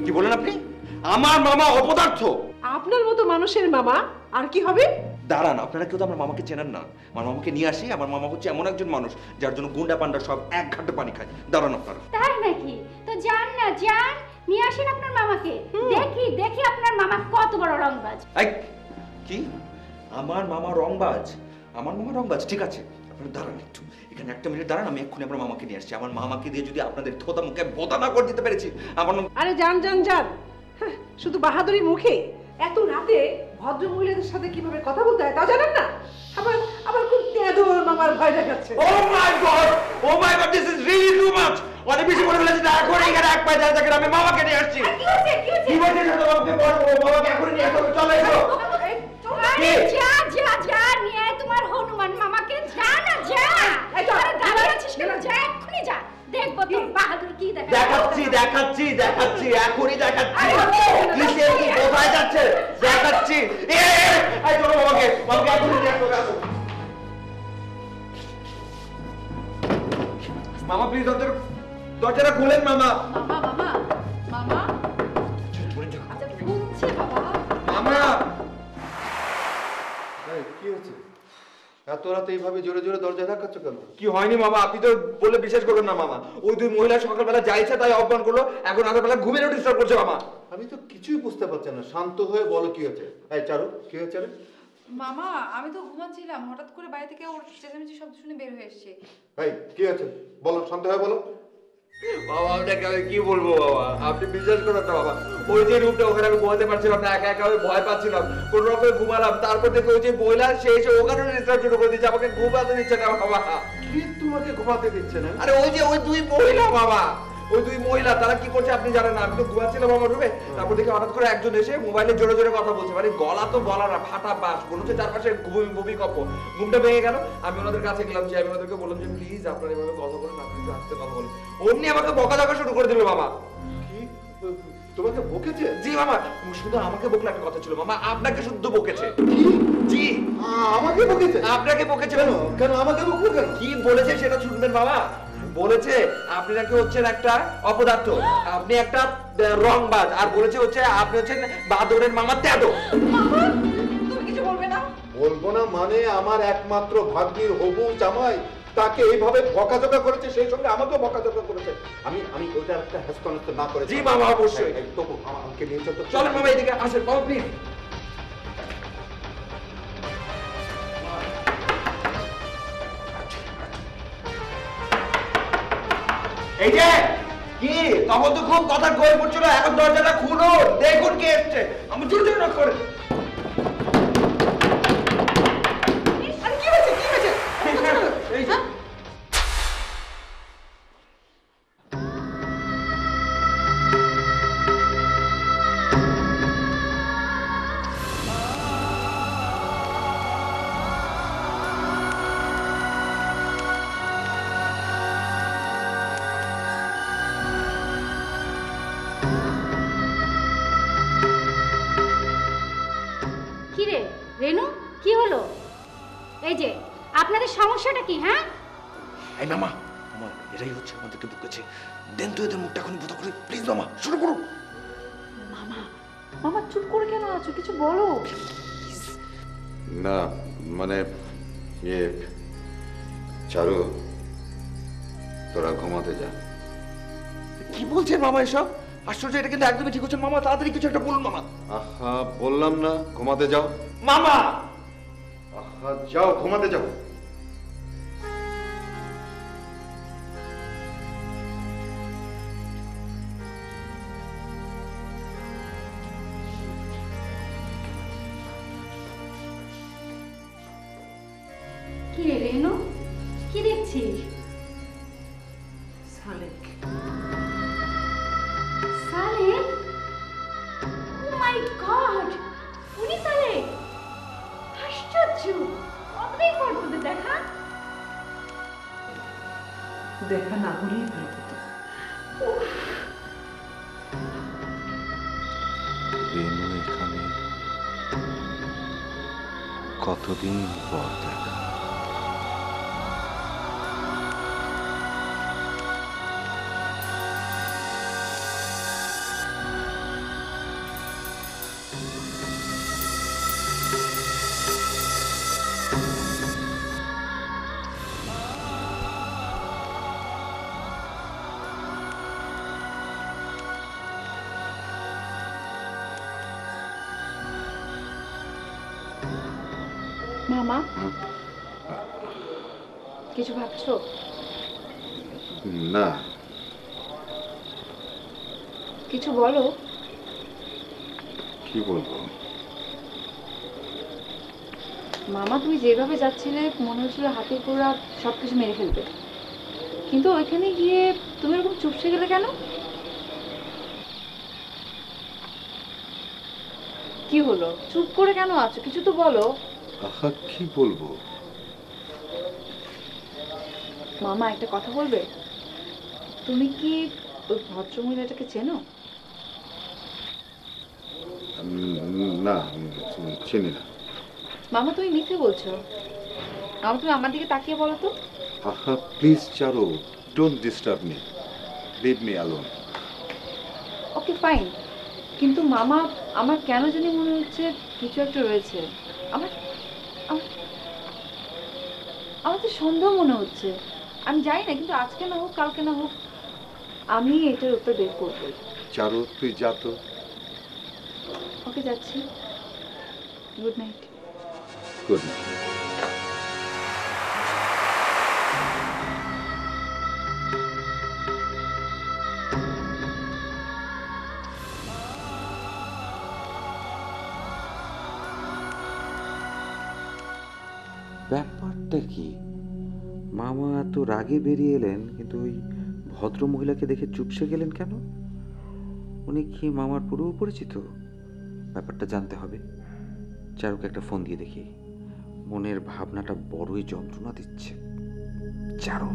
কি বলেন আপনি? আমার মামা অপদার্থ? আপনার মতো মানুষের মামা আর কি হবে? দাঁড়ান, আপনারা কেউ তো আমার মামাকে চেনেন না। আমার মামাকে নিয়ে আসি। আমার মামা হচ্ছে এমন একজন মানুষ যার জন্য গুন্ডা পান্ডা সব এক ঘাটে পানি খায়। দাঁড়ান আপনারা। তাই নাকি? তো যান না, যান নিয়ে আসেন আপনার মামাকে। দেখি দেখি আপনার মামা কত বড় রংবাজ। এই কি? আমার মামা রংবাজ? আমার মামা রংবাজ? ঠিক আছে, আপনারা দাঁড়ান একটু, এখানে একটা মিনিট দাঁড়ান। আমি এক্ষুনি আমার মামাকে নিয়ে আসছি। আমার মামাকে দিয়ে যদি আপনাদের থোতা মুখে বোতা না করে দিতে পেরেছি আমার আরে যান যান যান, হ্যাঁ, শুধু বাহাদুরি মুখে এত রাতে ভদ্র মহিলাদের সাথে কিভাবে কথা বলতে হয় তা জানেন না? আবার আবার খুব তেদর মামার ভয় দেখাচ্ছে। Oh my God! Oh my God! This is really too much! অনেক বেশি করে ফেলেছি। এখন এখানে এক পায়ে দাঁড়িয়ে থাকেন, আমি মামাকে নিয়ে আসছি। কি হচ্ছে কি হচ্ছে? কি বলছেন? মামাকে বলবো, মামাকে এখনই নিয়ে আসতে হবে। চলো এসো। আরে যা যা যা নিয়ে আয় তোমার হনুমান মামাকে। যা না যা। এই তো, আরে দাঁড়িয়ে আছিস কেন? যা এক্ষুনি যা, দেখবো তোর বাহাদুর কি দেখা। দেখাচ্ছি দেখাচ্ছি দেখাচ্ছি, এখনই দেখাচ্ছি। কিসের কি কোথায় যাচ্ছে দেখাচ্ছি। এই চলো মামাকে এখনই নিয়ে আসো। আসো মামা, প্লিজ দরজাটা খুলেন মামা। মামা মামা মামা আচ্ছা ঘুমছে বাবা। মামা কি হচ্ছে? এত রাতে এইভাবে জোরে জোরে দরজা ধাক্কাচ্ছ কেন? কি হয়নি মামা, আপনি তো বলে বিশ্বাস করবেন না মামা। ওই দুই মহিলা সকালবেলা যাইছে তাই অপমান করলো, এখন রাতের বেলা ঘুমের ডিস্টার্ব করছে মামা। আমি তো কিছুই বুঝতে পারছি না। শান্ত হয়ে বলো কি হয়েছে। এই চারু, কি হয়েছে রে? মামা আমি তো ঘুমাচ্ছিলাম, হঠাৎ করে বাইরে থেকে ওর চেঁচামেচি শব্দ শুনে বের হয়ে এসেছি। এই কি হয়েছে বলো, শান্ত হয়ে বলো। বাবা আপনাকে আমি কি বলবো বাবা, আপনি বিশ্বাস করেন না বাবা। ওই যে রুমটা ওখানে আমি ঘুমাতে পারছিলাম না, একা একা আমি ভয় পাচ্ছিলাম, কোন রকমে ঘুমালাম। তারপর থেকে ওই যে মহিলা সে এসে ওখানে ডিস্টার্ব শুরু করে দিচ্ছে, আমাকে ঘুমাতে দিচ্ছে না বাবা। কি তোমাকে ঘুমাতে দিচ্ছে না? আরে ওই যে ওই দুই মহিলা বাবা, ওই দুই মহিলা তারা কি করছে আপনি জানেন না। আমি তো ঘুমাচ্ছিলাম আমার রুমে, তারপর দেখে হঠাৎ করে একজন এসে মোবাইলে জোরে জোরে কথা বলছে, মানে গলা তো বলা না, ফাটা বাস, মনে হচ্ছে চারপাশে ভূমিকম্প। ঘুমটা ভেঙে গেল। আমি ওনাদের কাছে গেলাম, যে আমি ওনাদেরকে বললাম যে প্লিজ আপনারা এভাবে কথা বলেন, আপনি একটু আস্তে কথা বলেন। অমনি আমাকে বকা শুরু করে দিল বাবা। কি তোমাকে বকেছে? জি মামা, শুধু আমাকে বকলে একটা কথা ছিল মামা, আপনাকে শুদ্ধ বকেছে। জি আমাকে বকেছে? আপনাকে বকেছে। কেন কেন আমাকে বকবো কেন? কি বলেছে সেটা শুনবেন বাবা। বলেছে আপনি নাকি হচ্ছেন একটা অপদার্থ, আপনি একটা রংবাজ, আর বলেছে হচ্ছে আপনি হচ্ছেন বাদরের মামা তেদো। তুমি কিছু বলবে না? বলবো না মানে আমার একমাত্র ভাগ্নির হবু জামাই তাকে এইভাবে বকাঝকা করেছে, সেই সঙ্গে আমাকেও বকাঝকা করেছে। আমি আমি ওইটা একটা হ্যাস্তান্তর না করে। জি মামা, অবশ্যই। তবু আমাকে নিয়ে চল তো। চলেন মামা, এদিকে আসেন মামা প্লিজ। এই যে কি তখন তো খুব কথা কয়ে পড়ছিল, এখন দরজাটা খুলুন, দেখুন কে এসছে। আমি জোর জোর না করে। আরে কি হয়েছে, কি হয়েছে? এই যে কি রে রেনু, কি হলো? এই যে আপনাদের সমস্যাটা কি? হ্যাঁ, এই মামা, মামা এটাই হচ্ছে আমাদেরকে বকেছে। দেন তো এদের মুখটা এখন বোধ করে, প্লিজ মামা শুরু করুন। মামা চুপ করে কেন আছো, কিছু বলো। না মানে ইয়ে চারু, তোরা ঘুমাতে যা। কি বলছেন মামা এসব? আশ্চর্য, এটা কিন্তু একদমই ঠিক হচ্ছে মামা, তাড়াতাড়ি কিছু একটা বলুন মামা। আহা বললাম না ঘুমাতে যাও। মামা আহা যাও ঘুমাতে যাও। কি রে রেনু, কি দেখছিস? সালেক। সালেক? ও মাই গড, উনি সালেক? আশ্চর্য, কতদিন পর তোদের দেখা। দেখা না হলেই ভালো হতো। রেনু এখানে কতদিন পর দেখা। মামা কিছু ভাবছো? না কিছু বলো। কি বলবো? মামা তুমি যেভাবে যাচ্ছিলে মনে হচ্ছিল হাতির পুরা সবকিছু মেরে ফেলবে, কিন্তু ওইখানে গিয়ে তুমি এরকম চুপসে গেলে কেন? কি হলো, চুপ করে কেন আছো? কিছু তো বলো। আহা কি বলবো? মামা একটা কথা বলবে? তুমি কি ওই ভদ্রমহিলাটাকে চেনো? না চিনি না। মামা তুমি মিথ্যে বলছো। মামা তুমি আমার দিকে তাকিয়ে বলো তো। আহা please Charu, don't disturb me, leave me alone. Okay fine, কিন্তু মামা আমার কেন জানি মনে হচ্ছে কিছু একটা রয়েছে। আমার আমার তো সন্দেহ মনে হচ্ছে। আমি জানি না, কিন্তু আজকে না হোক কালকে না হোক আমি এটার উত্তর বের করবো। চারু তুই যা তো। ওকে যাচ্ছি, গুড নাইট। Good night. ব্যাপারটা কি? মামা এত রাগে বেরিয়ে এলেন, কিন্তু ওই ভদ্র মহিলাকে দেখে চুপসে গেলেন কেন? উনি কি মামার পুরো পরিচিত? ব্যাপারটা জানতে হবে। চারুকে একটা ফোন দিয়ে দেখি, মনের ভাবনাটা বড়ই যন্ত্রণা দিচ্ছে। চারু,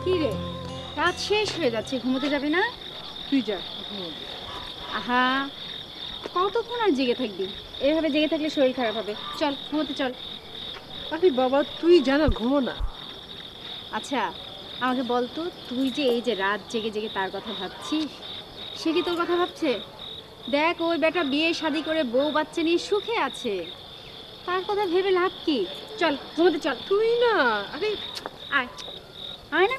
কি রে, রাত শেষ হয়ে যাচ্ছে, ঘুমোতে যাবে না? তুই যা ঘুমোবি। আহা, কতক্ষণ আর জেগে থাকবি? এভাবে জেগে থাকলে শরীর খারাপ হবে। চল ঘুমোতে চল। আরে বাবা তুই জানা ঘুমো না। আচ্ছা আমাকে বল তো, তুই যে এই যে রাত জেগে জেগে তার কথা ভাবছিস, সে কি তোর কথা ভাবছে? দেখ ওই বেটা বিয়ে শাদী করে বউ বাচ্চা নিয়ে সুখে আছে, তার কথা ভেবে লাভ কি? চল ঘুমোতে চল। তুই না, আরে আয় আয় না।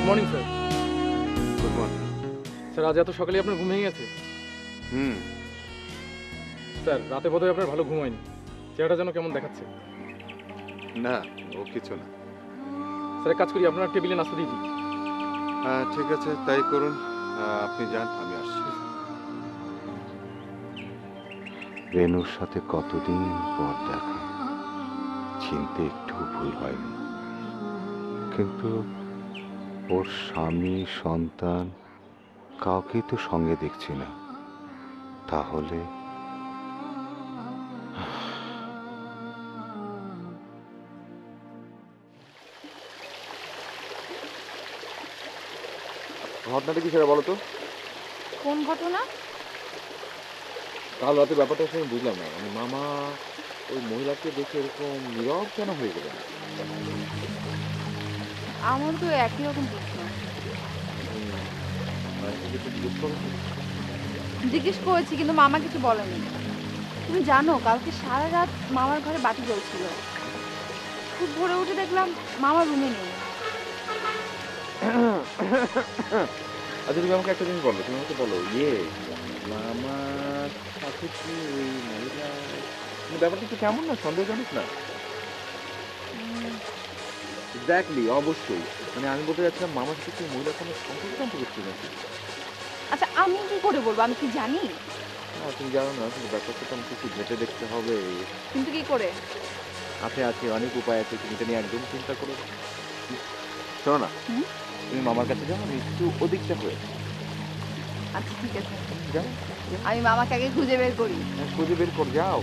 Good morning sir. Good morning. Sir আজ এত সকালে আপনার ঘুম ভেঙে গেছে? হুম। স্যার রাতে বোধহয় আপনার ভালো ঘুম হয়নি, চেহারাটা যেন কেমন দেখাচ্ছে। না, ও কিছু না। স্যার এক কাজ করি, আপনার টেবিলে নাস্তা দিয়ে দিই। হ্যাঁ ঠিক আছে, তাই করুন। আপনি যান, আমি আসছি। রেনুর সাথে কতদিন পর দেখা, চিনতে একটু ভুল হয়নি, কিন্তু ওর স্বামী সন্তান কাউকেই তো সঙ্গে দেখছি না। তাহলে ঘটনাটা কি সেটা বলো তো? কোন ঘটনা? কাল রাতে ব্যাপারটা শুনে বুঝলাম না, মানে মামা ওই মহিলাকে দেখে এরকম নীরব কেন হয়ে গেলেন? আমার তো একই রকম প্রশ্ন। জিজ্ঞেস করেছি কিন্তু মামা কিছু বলেনি। তুমি জানো কালকে সারা রাত মামার ঘরে বাতি জ্বলছিল, খুব ভোরে উঠে দেখলাম মামার রুমে নেই। আচ্ছা তুমি আমাকে একটা জিনিস বলো, তুমি আমাকে বলো মামার সাথে কি ওই মহিলা ব্যাপারটা তো কেমন না, সন্দেহজনক না? এক্স্যাক্টলি, অবশ্যই। মানে আমি বলতে যাচ্ছিলাম মামার সাথে কি মহিলার কোনো সম্পর্ক করছি নাকি? আচ্ছা আমি কি করে বলবো, আমি কি জানি? না তুমি জানো না, কিন্তু ব্যাপারটা তো আমাকে একটু ঘেঁটে দেখতে হবে। কিন্তু কি করে? আছে অনেক উপায় আছে, তুমি এটা নিয়ে একদম চিন্তা করো। শোনো না, তুমি মামার কাছে যাও, আমি একটু ওদিকটা হয়ে। আচ্ছা ঠিক আছে, যাও, আমি মামাকে আগে খুঁজে বের করি। খুঁজে বের কর, যাও।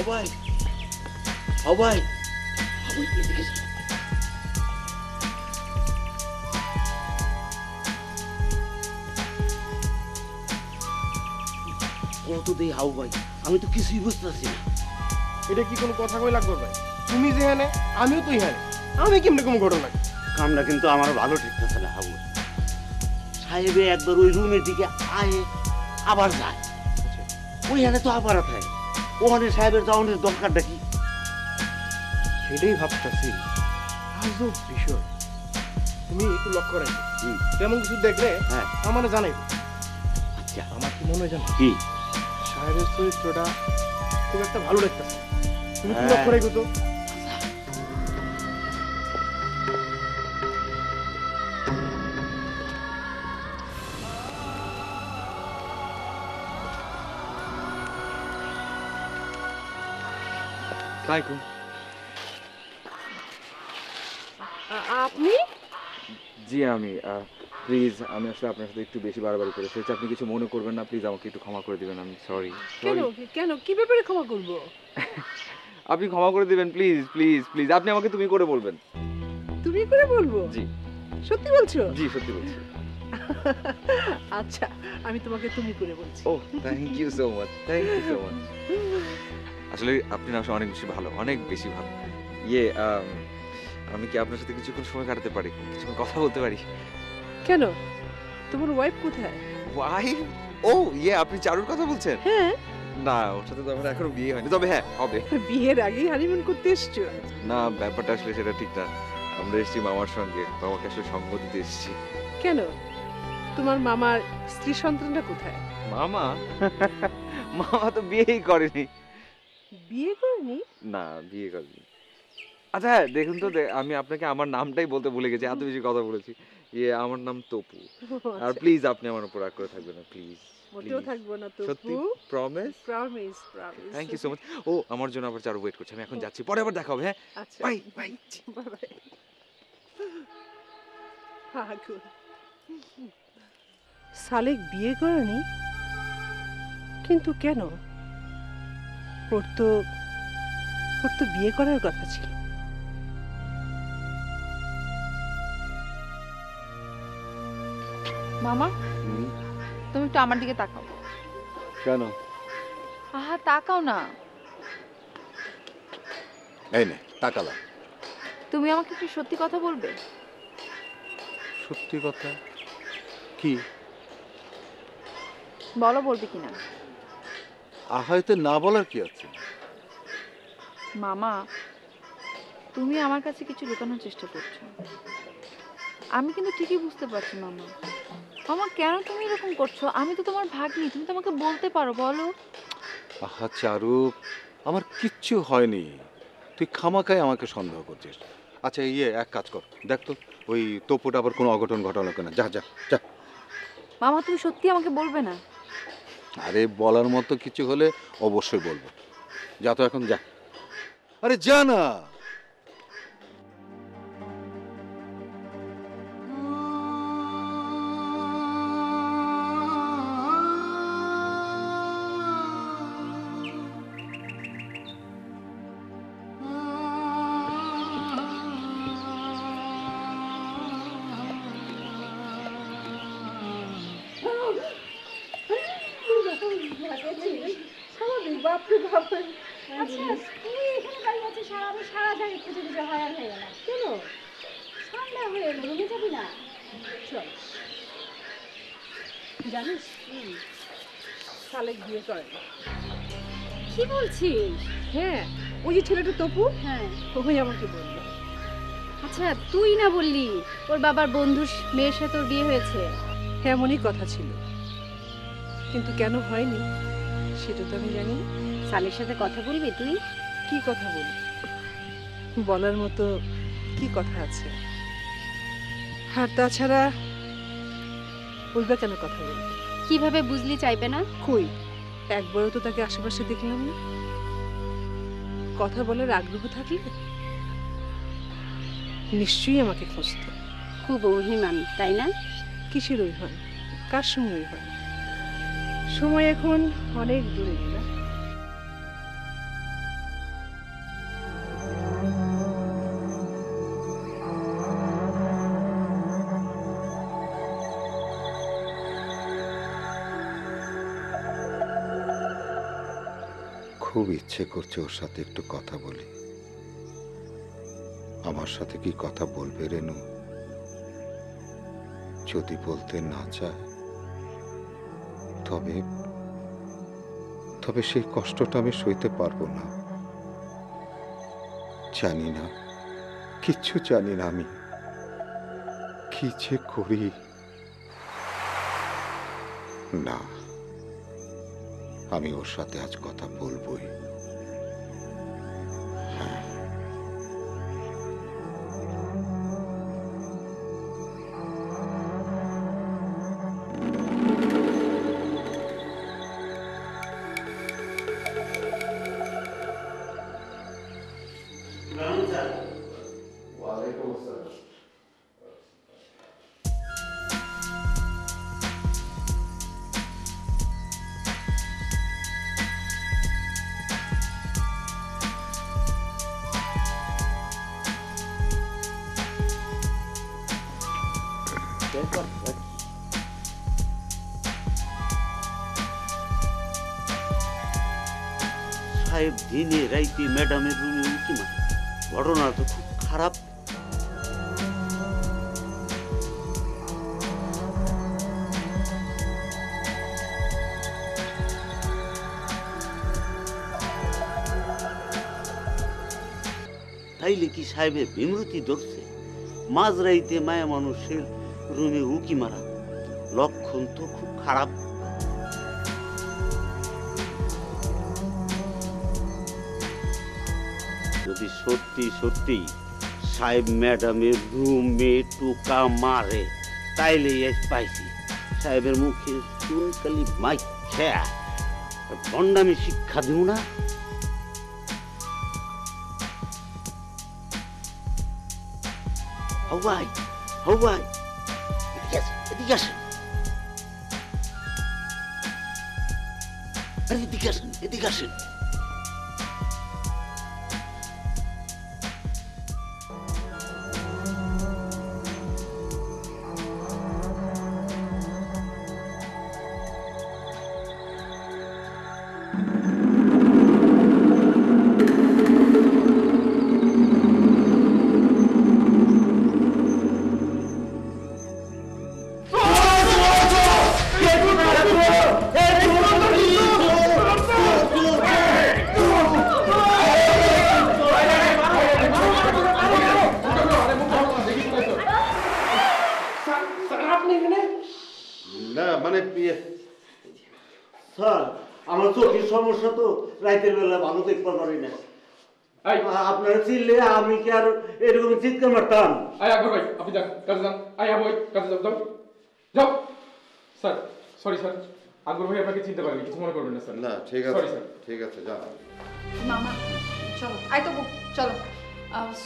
সবাই সবাই এদিকে এসো। কত দেই হাউ ভাই, আমি তো কিছুই বুঝতেছি না। এটা কি কোনো কথা কই লাগবে ভাই? তুমি যেখানে আমিও তো এখানে, আমি কেমনে কোনো ঘটনা? কামটা কিন্তু আমার ভালো ঠিকঠাক না হাউ। সাহেবে একবার ওই রুমের দিকে আয়ে আবার যায়, ওইখানে তো আবার থাকে। ওখানে সাহেবের যাওয়ানোর দরকারটা কি? সেটাই ভাবতেছি, আজব বিষয়। তুমি একটু লক্ষ্য রাখবে, তেমন কিছু দেখলে আমার জানাই। আচ্ছা আমার কি মনে হয় জানো? কি? সাহেবের চরিত্রটা খুব একটা ভালো লাগতেছে, তুমি কি লক্ষ্য রাখো তো? আপনি? জি আমি প্লিজ, আমি আসলে আপনার সাথে একটু বেশি বাড়াবাড়ি করে ফেলেছি, আপনি কিছু মনে করবেন না, প্লিজ আমাকে একটু ক্ষমা করে দিবেন। আমি সরি। কেন কেন কি ব্যাপারে ক্ষমা করব? আপনি ক্ষমা করে দিবেন প্লিজ প্লিজ প্লিজ, আপনি আমাকে তুমি করে বলবেন। তুমি করে বলবো? জি। সত্যি বলছো? জি সত্যি বলছি। আচ্ছা আমি তোমাকে তুমি করে বলছি। ও thank you so much, thank you so much. আসলে আপনি না আসলে অনেক বেশি ভালো, অনেক বেশি ভালো। ইয়ে আমি কি আপনার সাথে কিছুক্ষণ সময় কাটাতে পারি, কিছুক্ষণ কথা বলতে পারি? কেন, তোমার ওয়াইফ কোথায়? ওয়াইফ? ও ইয়ে, আপনি চারুর কথা বলছেন? হ্যাঁ। না, ওর সাথে তো আমার এখনো বিয়ে হয়নি, তবে হ্যাঁ হবে। বিয়ের আগেই হানিমুন করতে এসছো? না, ব্যাপারটা আসলে সেটা ঠিক না। আমরা এসেছি মামার সঙ্গে, মামাকে আসলে সঙ্গ দিতে এসেছি। কেন, তোমার মামার স্ত্রী সন্তানটা কোথায়? মামা? মামা তো বিয়েই করেনি। বিয়ে করেনি? না, বিয়ে করেনি। আচ্ছা হ্যাঁ, দেখুন তো, আমি আপনাকে আমার নামটাই বলতে ভুলে গেছি, এত বেশি কথা বলেছি। ইয়ে, আমার নাম তপু। আর প্লিজ আপনি আমার উপর রাগ করে থাকবেন না, প্লিজ। মোটেও থাকবো না তপু। সত্যি? Promise? Promise, promise. Thank you so much. ও, আমার জন্য আবার চারু ওয়েট করছে, আমি এখন যাচ্ছি, পরে আবার দেখা হবে। হ্যাঁ, আচ্ছা, বাই বাই বাই বাই। পাগল। সালেক বিয়ে করেনি, কিন্তু কেন? ওর তো বিয়ে করার কথা ছিল। মামা, তুমি একটু আমার দিকে তাকাও। কেন? আহা, তাকাও না। এই নে, তাকালাম। তুমি আমাকে একটু সত্যি কথা বলবে? সত্যি কথা? কি? বলো, বলবে কিনা? হয়তো না বলার কি আছে? মামা, তুমি আমার কাছে কিছু লুকানোর চেষ্টা করছো। আমি কিন্তু ঠিকই বুঝতে পারছি মামা। মামা, কেন তুমি এরকম করছো? আমি তো তোমার ভাগ্নি, তুমি তো আমাকে বলতে পারো, বলো। আহা চারু, আমার কিচ্ছু হয়নি, তুই খামাকায় আমাকে সন্দেহ করছিস। আচ্ছা ইয়ে, এক কাজ কর, দেখ তো ওই তপুটা আবার কোনো অঘটন ঘটালো কিনা। যা যা যা। মামা, তুমি সত্যি আমাকে বলবে না? আরে বলার মতো কিছু হলে অবশ্যই বলবো। যা তো এখন, যা। আরে যা না। আচ্ছা, তুই এখানে দাঁড়িয়ে আছিস আর আমি সারা জায়গায় খুঁজে খুঁজে হয়রান হয়ে গেলাম। কেন? সন্ধ্যা হয়ে এলো, রুমে যাবি না? চল। জানিস, সালেক বিয়ে করেনি। কি বলছিস? হ্যাঁ, ওই যে ছেলেটা তপু, হ্যাঁ, ওই আমাকে বললো। আচ্ছা, তুই না বললি ওর বাবার বন্ধুর মেয়ের সাথে ওর বিয়ে হয়েছে? এমনই কথা ছিল, কিন্তু কেন হয়নি সেটা তো আমি জানি না। সালের সাথে কথা বলবি তুই? কি কথা বলবি? বলার মতো কি কথা আছে? আর তাছাড়া বলবে কেন কথা বলবে? কিভাবে বুঝলি চাইবে না? কই, একবারও তো তাকে আশেপাশে দেখলাম না। কথা বলার আগ্রহ থাকলে নিশ্চয়ই আমাকে খুঁজতো। খুব অভিমান, তাই না? কিসের অভিমান? কার সঙ্গে অভিমান? সময় এখন অনেক দূরে গেল। খুব ইচ্ছে করছে ওর সাথে একটু কথা বলি। আমার সাথে কি কথা বলবে রেনু? যদি বলতে না চায় তবে তবে সেই কষ্টটা আমি সইতে পারবো না। জানি না, কিচ্ছু জানি না আমি কি যে করি। না, আমি ওর সাথে আজ কথা বলবোই। সাহেব দিনে রাইতে ম্যাডামের রুমে উঁকি মারে। ঘটনা তো খুব খারাপ। তাইলে কি সাহেবের বিমৃতি ধরছে? মাঝরাইতে মায়া মানুষের রুমে উঁকি মারা, লক্ষণ তো খুব খারাপ। যদি সত্যি সত্যি সাহেব ম্যাডামের রুমে টোকা মারে, তাইলে পাইছি সাহেবের মুখে চুনকালি মাইখ্যা বন্ডামি শিক্ষা দিব না। হওয়াই হওয়াই এদিকে আসেন, আরে এদিকে আসেন, এদিকে আসেন। না মানে স্যার, আমার চোখের সমস্যা তো, রাতের বেলা ভালো দেখতে পারি না। আপনারা চিনলে আমি কি আর এরকম চিৎকার মারতাম? আকবর ভাই, আপনি যান কাজে যান। বই কাজে যাও, যাও যাও। স্যার সরি স্যার, আকবর ভাই আপনাকে চিনতে পারেনি, কিছু মনে করবেন না স্যার। না ঠিক আছে, সরি স্যার। ঠিক আছে, যা। মামা চলো, আই তো চলো।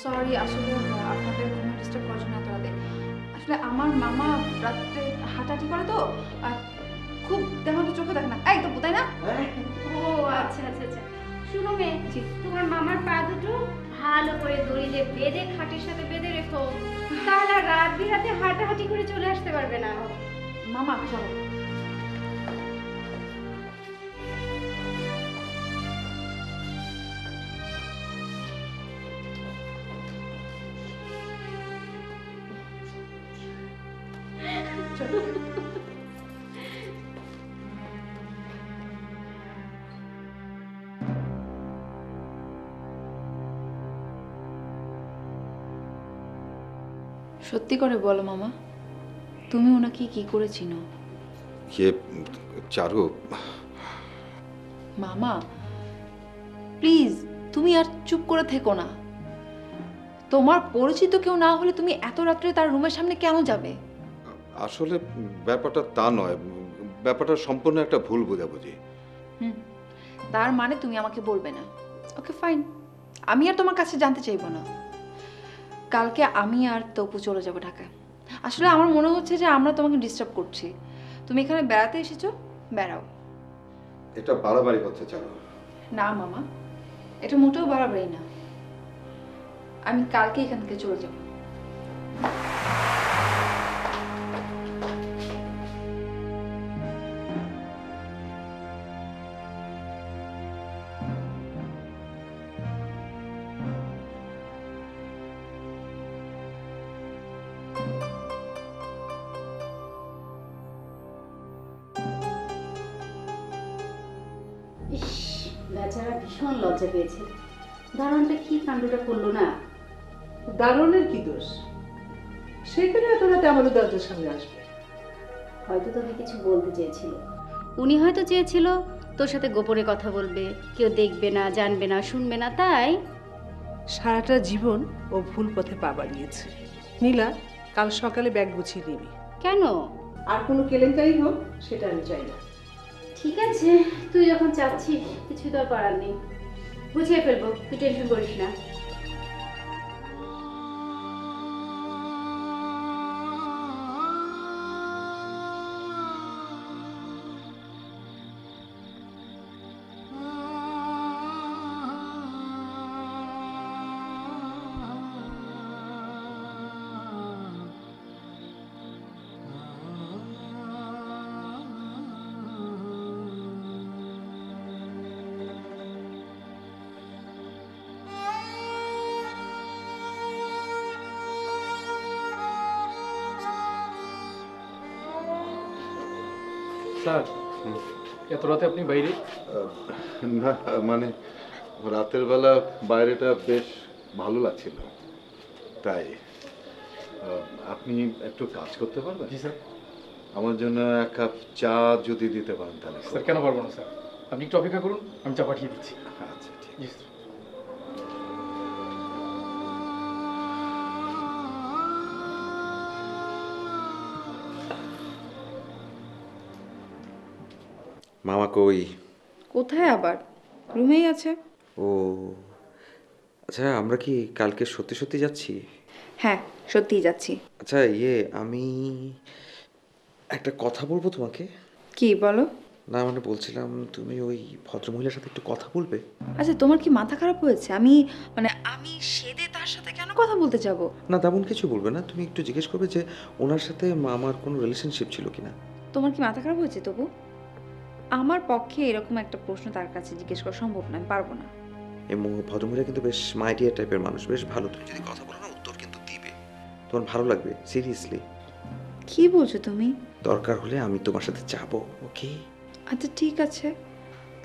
সরি, আসলে আপনাদের কোনো ডিস্টার্ব করার জন্য এত রাতে। আসলে আমার মামা রাত্রে হাঁটাহাঁটি করে তো, আর খুব তেমন তো চোখে দেখে না। এই তো তাই না? ও আচ্ছা আচ্ছা আচ্ছা, শুনো মেয়ে, তোমার মামার পা দুটো ভালো করে দড়ি দিয়ে বেঁধে খাটের সাথে বেঁধে রেখো, তাহলে আর রাত বিরাতে হাঁটাহাঁটি করে চলে আসতে পারবে না। মামা চলো। সত্যি করে বলো মামা, তুমি ওনাকে কি করে চিনো? কে? চারু। মামা প্লিজ, তুমি আর চুপ করে থেকো না। তোমার পরিচিত কেউ না হলে তুমি এত রাত্রে তার রুমের সামনে কেন যাবে? আসলে ব্যাপারটা তা নয়, ব্যাপারটা সম্পূর্ণ একটা ভুল বোঝাবুঝি। তার মানে তুমি আমাকে বলবে না? ওকে ফাইন, আমি আর তোমার কাছে জানতে চাইবো না। কালকে আমি আর তপু চলে যাব ঢাকা। আসলে আমার মনে হচ্ছে যে আমরা তোমাকে ডিস্টার্ব করছি। তুমি এখানে বেড়াতে এসেছো, বেড়াও। এটা বাড়াবাড়ি হচ্ছে চারু। না মামা, এটা মোটেও বাড়াবাড়ি না। আমি কালকে এখান থেকে চলে যাব। ইস, বেচারা ভীষণ লজ্জা পেয়েছে। দারোয়ানটা কি কাণ্ডটা করলো না? দারোয়ানের কি দোষ? সেখানে এত রাতে আমাদের দরজার সামনে আসবে। হয়তো তোকে কিছু বলতে চেয়েছিল। উনি হয়তো চেয়েছিল তোর সাথে গোপনে কথা বলবে, কেউ দেখবে না, জানবে না, শুনবে না, তাই সারাটা জীবন ও ভুল পথে পা বাড়িয়েছে। নীলা, কাল সকালে ব্যাগ গুছিয়ে নিবি। কেন? আর কোনো কেলেঙ্কারি হোক সেটা আমি চাই না। ঠিক আছে, তুই যখন চাচ্ছিস, কিছু তো আর করার নেই। বুঝিয়ে ফেলবো, তুই টেনশন করিস না। স্যার এত রাতে আপনি বাইরে? না মানে রাতের বেলা বাইরেটা বেশ ভালো লাগছিল, তাই আপনি একটু কাজ করতে পারবেন? জি স্যার। আমার জন্য এক কাপ চা যদি দিতে পারেন তাহলে। স্যার কেন পারবো না স্যার, আপনি একটু অপেক্ষা করুন, আমি চা পাঠিয়ে দিচ্ছি। আচ্ছা ঠিক জি স্যার। মামা কই? কোথায় আবার? রুমেই আছে। ও আচ্ছা, আমরা কি কালকে সত্যি সত্যি যাচ্ছি? হ্যাঁ সত্যিই যাচ্ছি। আচ্ছা আমি একটা কথা বলবো তোমাকে। কি বলো? না মানে বলছিলাম, তুমি ওই ভদ্রমহিলার সাথে একটু কথা বলবে? আচ্ছা তোমার কি মাথা খারাপ হয়েছে? আমি সেদে তার সাথে কেন কথা বলতে যাব? না তেমন কিছু বলবে না, তুমি একটু জিজ্ঞেস করবে যে ওনার সাথে আমার কোনো রিলেশনশিপ ছিল কিনা। তোমার কি মাথা খারাপ হয়েছে? তবু আমার পক্ষে এরকম একটা প্রশ্ন তার কাছে জিজ্ঞেস করা সম্ভব না, আমি পারবো না। এই ভদ্রমহিলা কিন্তু বেশ মাইডিয়া টাইপের মানুষ, বেশ ভালো। তুমি যদি কথা বলো না, উত্তর কিন্তু দিবে, তোমার ভালো লাগবে। সিরিয়াসলি। কি বলছো তুমি? দরকার হলে আমি তোমার সাথে যাবো। ওকে? আচ্ছা ঠিক আছে,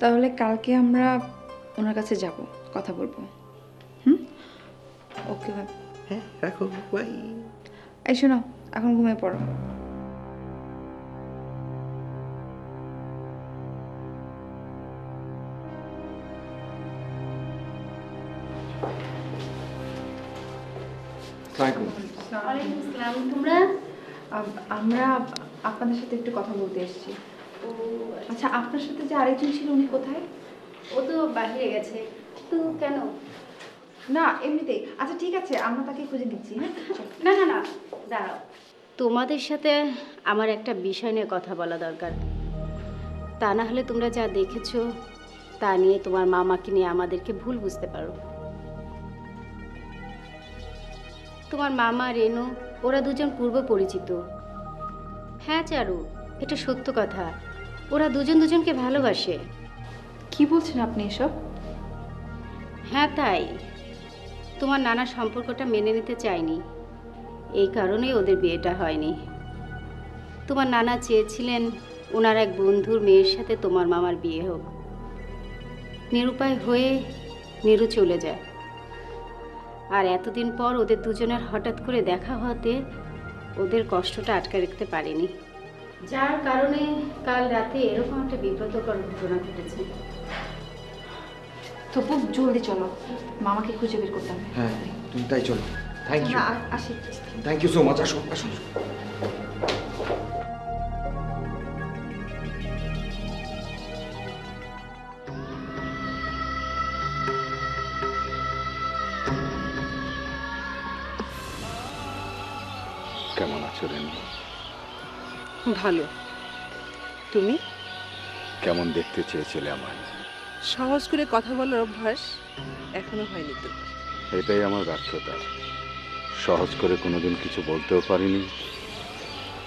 তাহলে কালকে আমরা ওনার কাছে যাব, কথা বলবো। Okay ma'am. হ্যাঁ রাখো, বাই। এই শোনো, এখন ঘুমিয়ে পড়ো। ওয়ালাইকুম আসসালাম। তোমরা? আমরা আপনাদের সাথে একটু কথা বলতে এসেছি। আচ্ছা আপনার সাথে যে আরেকজন ছিল উনি কোথায়? ও তো বাইরে গেছে। তো কেন? না এমনিতেই। আচ্ছা ঠিক আছে, আমরা তাকে খুঁজে দিচ্ছি। হ্যাঁ না না না, দাঁড়াও। তোমাদের সাথে আমার একটা বিষয় নিয়ে কথা বলা দরকার। তা না হলে তোমরা যা দেখেছো তা নিয়ে তোমার মামাকে নিয়ে আমাদেরকে ভুল বুঝতে পারো। তোমার মামা রেনু ওরা দুজন পূর্ব পরিচিত। হ্যাঁ চারু, এটা সত্য কথা। ওরা দুজন দুজনকে ভালোবাসে। কি বলছেন আপনি এসব? হ্যাঁ তাই। তোমার নানা সম্পর্কটা মেনে নিতে চায়নি, এই কারণেই ওদের বিয়েটা হয়নি। তোমার নানা চেয়েছিলেন ওনার এক বন্ধুর মেয়ের সাথে তোমার মামার বিয়ে হোক। নিরুপায় হয়ে নিরু চলে যায়। আর এতদিন পর ওদের দুজনের হঠাৎ করে দেখা হওয়াতে ওদের কষ্টটা আটকে রাখতে পারেনি, যার কারণে কাল রাতে এরকম একটা বিব্রতকর ঘটনা ঘটেছে। তবু জলদি চলো, মামাকে খুঁজে বের করতে হবে। হ্যাঁ তুমি তাই চলো। Thank you. আসি। Thank you so much. আসো আসো। কেমন আছো রেনু? ভালো। তুমি? কেমন দেখতে চেয়েছিলে আমায়? সহজ করে কথা বলার অভ্যাস এখনো হয়নি তো। এটাই আমার ব্যর্থতা। সহজ করে কোনোদিন কিছু বলতেও পারিনি,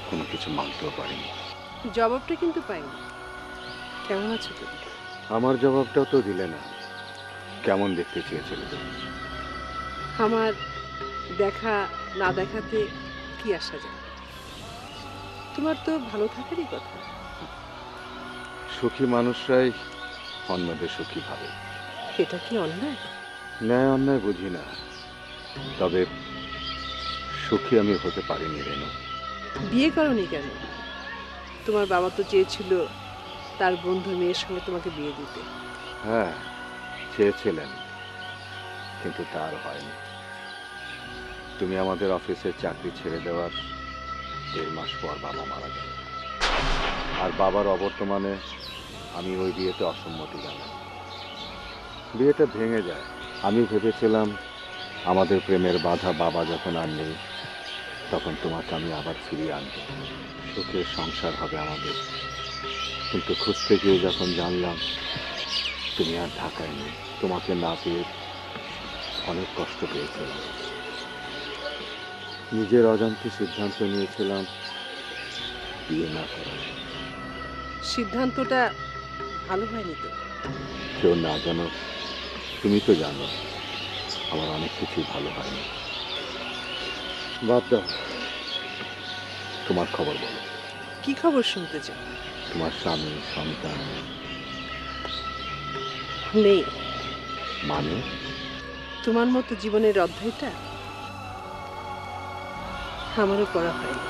কোনো কিছু মানতেও পারিনি। জবাবটা কিন্তু পাইনি। কেমন আছো তুমি? আমার জবাবটাও তো দিলে না। কেমন দেখতে চেয়েছিলে তুমি? আমার দেখা না দেখাতে কি আসা যায়? তোমার তো ভালো থাকারই কথা। সুখী মানুষরাই অন্যদের সুখী ভাবে। এটা কি অন্যায়? ন্যায় অন্যায় বুঝি না, তবে সুখী আমি হতে পারিনি রেনু। বিয়ে করনি কেন? তোমার বাবা তো চেয়েছিল তার বন্ধু মেয়ের সঙ্গে তোমাকে বিয়ে দিতে। হ্যাঁ চেয়েছিলেন, কিন্তু তার হয়নি। তুমি আমাদের অফিসের চাকরি ছেড়ে দেওয়ার 1.5 মাস পর বাবা মারা যায়। আর বাবার অবর্তমানে আমি ওই বিয়েতে অসম্মতি জানাই। বিয়েটা ভেঙে যায়। আমি ভেবেছিলাম আমাদের প্রেমের বাধা বাবা যখন আর নেই, তখন তোমাকে আমি আবার ফিরিয়ে আনবো, সুখের সংসার হবে আমাদের। কিন্তু খুঁজতে গিয়ে যখন জানলাম তুমি আর ঢাকায় নেই, তোমাকে না পেয়ে অনেক কষ্ট পেয়েছিলাম। নিজের অজান্তে সিদ্ধান্ত নিয়েছিলাম বিয়ে না করার। সিদ্ধান্তটা ভালো হয়নি তো? কেউ না জানো, তুমি তো জানো আমার অনেক কিছুই ভালো হয়নি। বাদ দাও, তোমার খবর বলো। কি খবর শুনতে চাও? তোমার স্বামী সন্তান নেই। মানে? তোমার মতো জীবনের অধ্যায়টা আমারও পড়া হয়নি।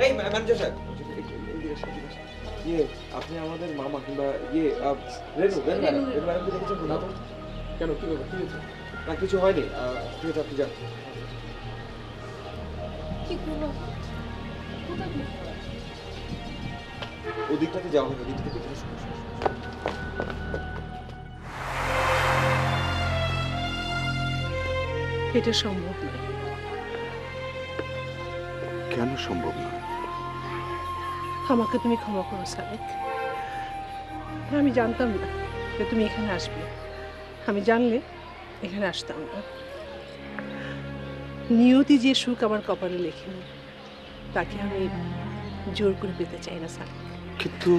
এই ম্যানেজার সাহেব, ইয়ে আপনি আমাদের মামা কিংবা ইয়ে রেনু ম্যাডামকে দেখেছেন না তো? কেন, কি ব্যাপার, কি হয়েছে? না কিছু হয়নি, ঠিক আছে আপনি যান। ওদিকটাতে যাওয়া হবে, ওদিক থেকে দেখে শুনুন। এটা সম্ভব নয়। কেন সম্ভব নয়? আমাকে তুমি ক্ষমা করো সালেক। আমি জানতাম না যে তুমি এখানে আসবে। আমি জানলে এখানে আসতাম না। নিয়তি যে সুখ আমার কপালে লেখেনি তাকে আমি জোর করে পেতে চাই না সালেক। কিন্তু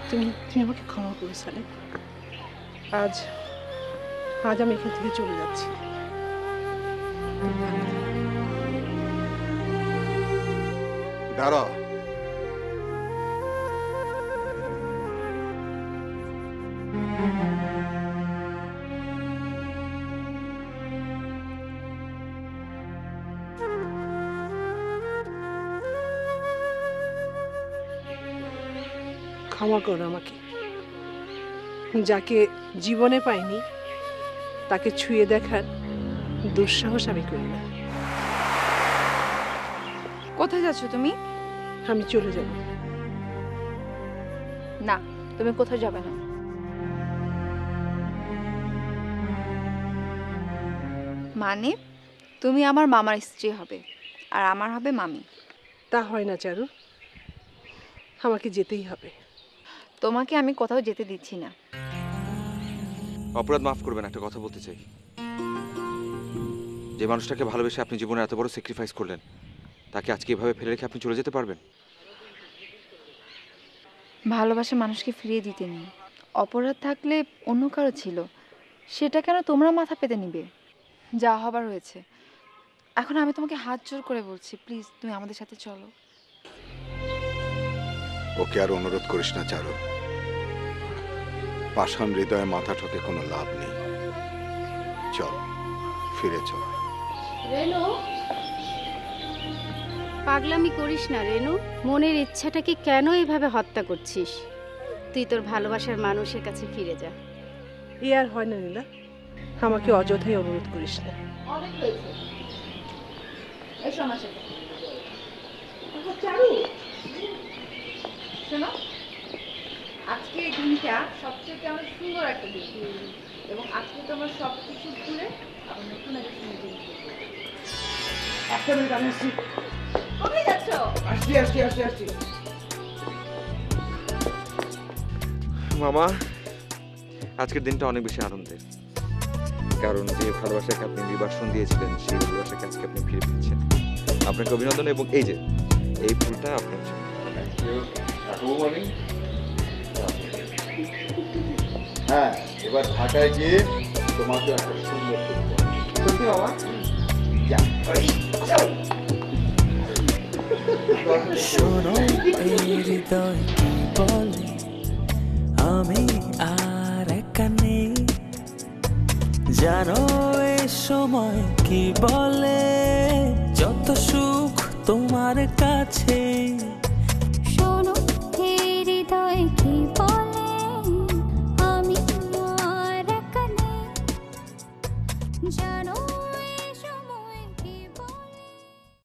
তুমি আমাকে ক্ষমা করো সালেক। আজ আমি এখান থেকে চলে যাচ্ছি। দাঁড়া, ক্ষমা করো আমাকে। যাকে জীবনে পাইনি তাকে ছুঁয়ে দেখার দুঃসাহস আমি করি না। কোথায় যাচ্ছ তুমি? আমি চলে যাব। না, তুমি কোথায় যাবে না। মানে তুমি আমার মামার স্ত্রী হবে আর আমার হবে মামি। তা হয় না চারু, আমাকে যেতেই হবে। তোমাকে আমি কোথাও যেতে দিচ্ছি না। অপরাধ মাফ করবেন, একটা কথা বলতে চাই। যে মানুষটাকে ভালোবেসে আপনি জীবনে এত বড় স্যাক্রিফাইস করলেন, তাকে আজকে এভাবে ফেলে রেখে আপনি চলে যেতে পারবেন? ভালোবাসা মানুষকে ফিরিয়ে দিতে নেই। অপরাধ থাকলে অন্য কারো ছিল, সেটা কেন তোমরা মাথা পেতে নিবে? যা হবার হয়েছে। এখন আমি তোমাকে হাত জোর করে বলছি, প্লিজ তুমি আমাদের সাথে চলো। ওকে আর অনুরোধ করিস না চারু। পাষাণ হৃদয়ে মাথা ঠকে কোনো লাভ নেই। চল, ফিরে চল। রেনু, পাগলামি করিস না রেনু। মনের ইচ্ছাটাকে কেন এভাবে হত্যা করছিস? তুই তোর ভালোবাসার মানুষের কাছে ফিরে যা। এ আর হয় না নীলা, আমাকে অযথাই অনুরোধ করিস না। অনেক হয়েছে, এসো আমার সাথে। শোনো, আজকে এই দিনটা সবচেয়ে আমার সুন্দর একটা দিন, এবং আজকে তোমার সব কিছু ভুলে আবার নতুন একটা সুন্দর দিন। একটা মিনিট, আমি আসছি। কোথায় যাচ্ছ? আসছি। মামা, আজকের দিনটা অনেক বেশি আনন্দের, কারণ যে ভালোবাসাকে আপনি নির্বাসন দিয়েছিলেন সেই ভালোবাসাকে আজকে আপনি ফিরে পেয়েছেন। আপনাকে অভিনন্দন, এবং এই যে এই ফুলটা আপনার জন্য। হ্যাঁ, এবার ঢাকায় গিয়ে তোমাকে একটা সুন্দর সত্যি মামা? শোনো এই হৃদয় কি বলে, আমি আর একা নেই। জানো এ সময় কি বলে, যত সুখ তোমার কাছে। শোনো এই হৃদয় কি বলে, আমি আর একা নেই। জানো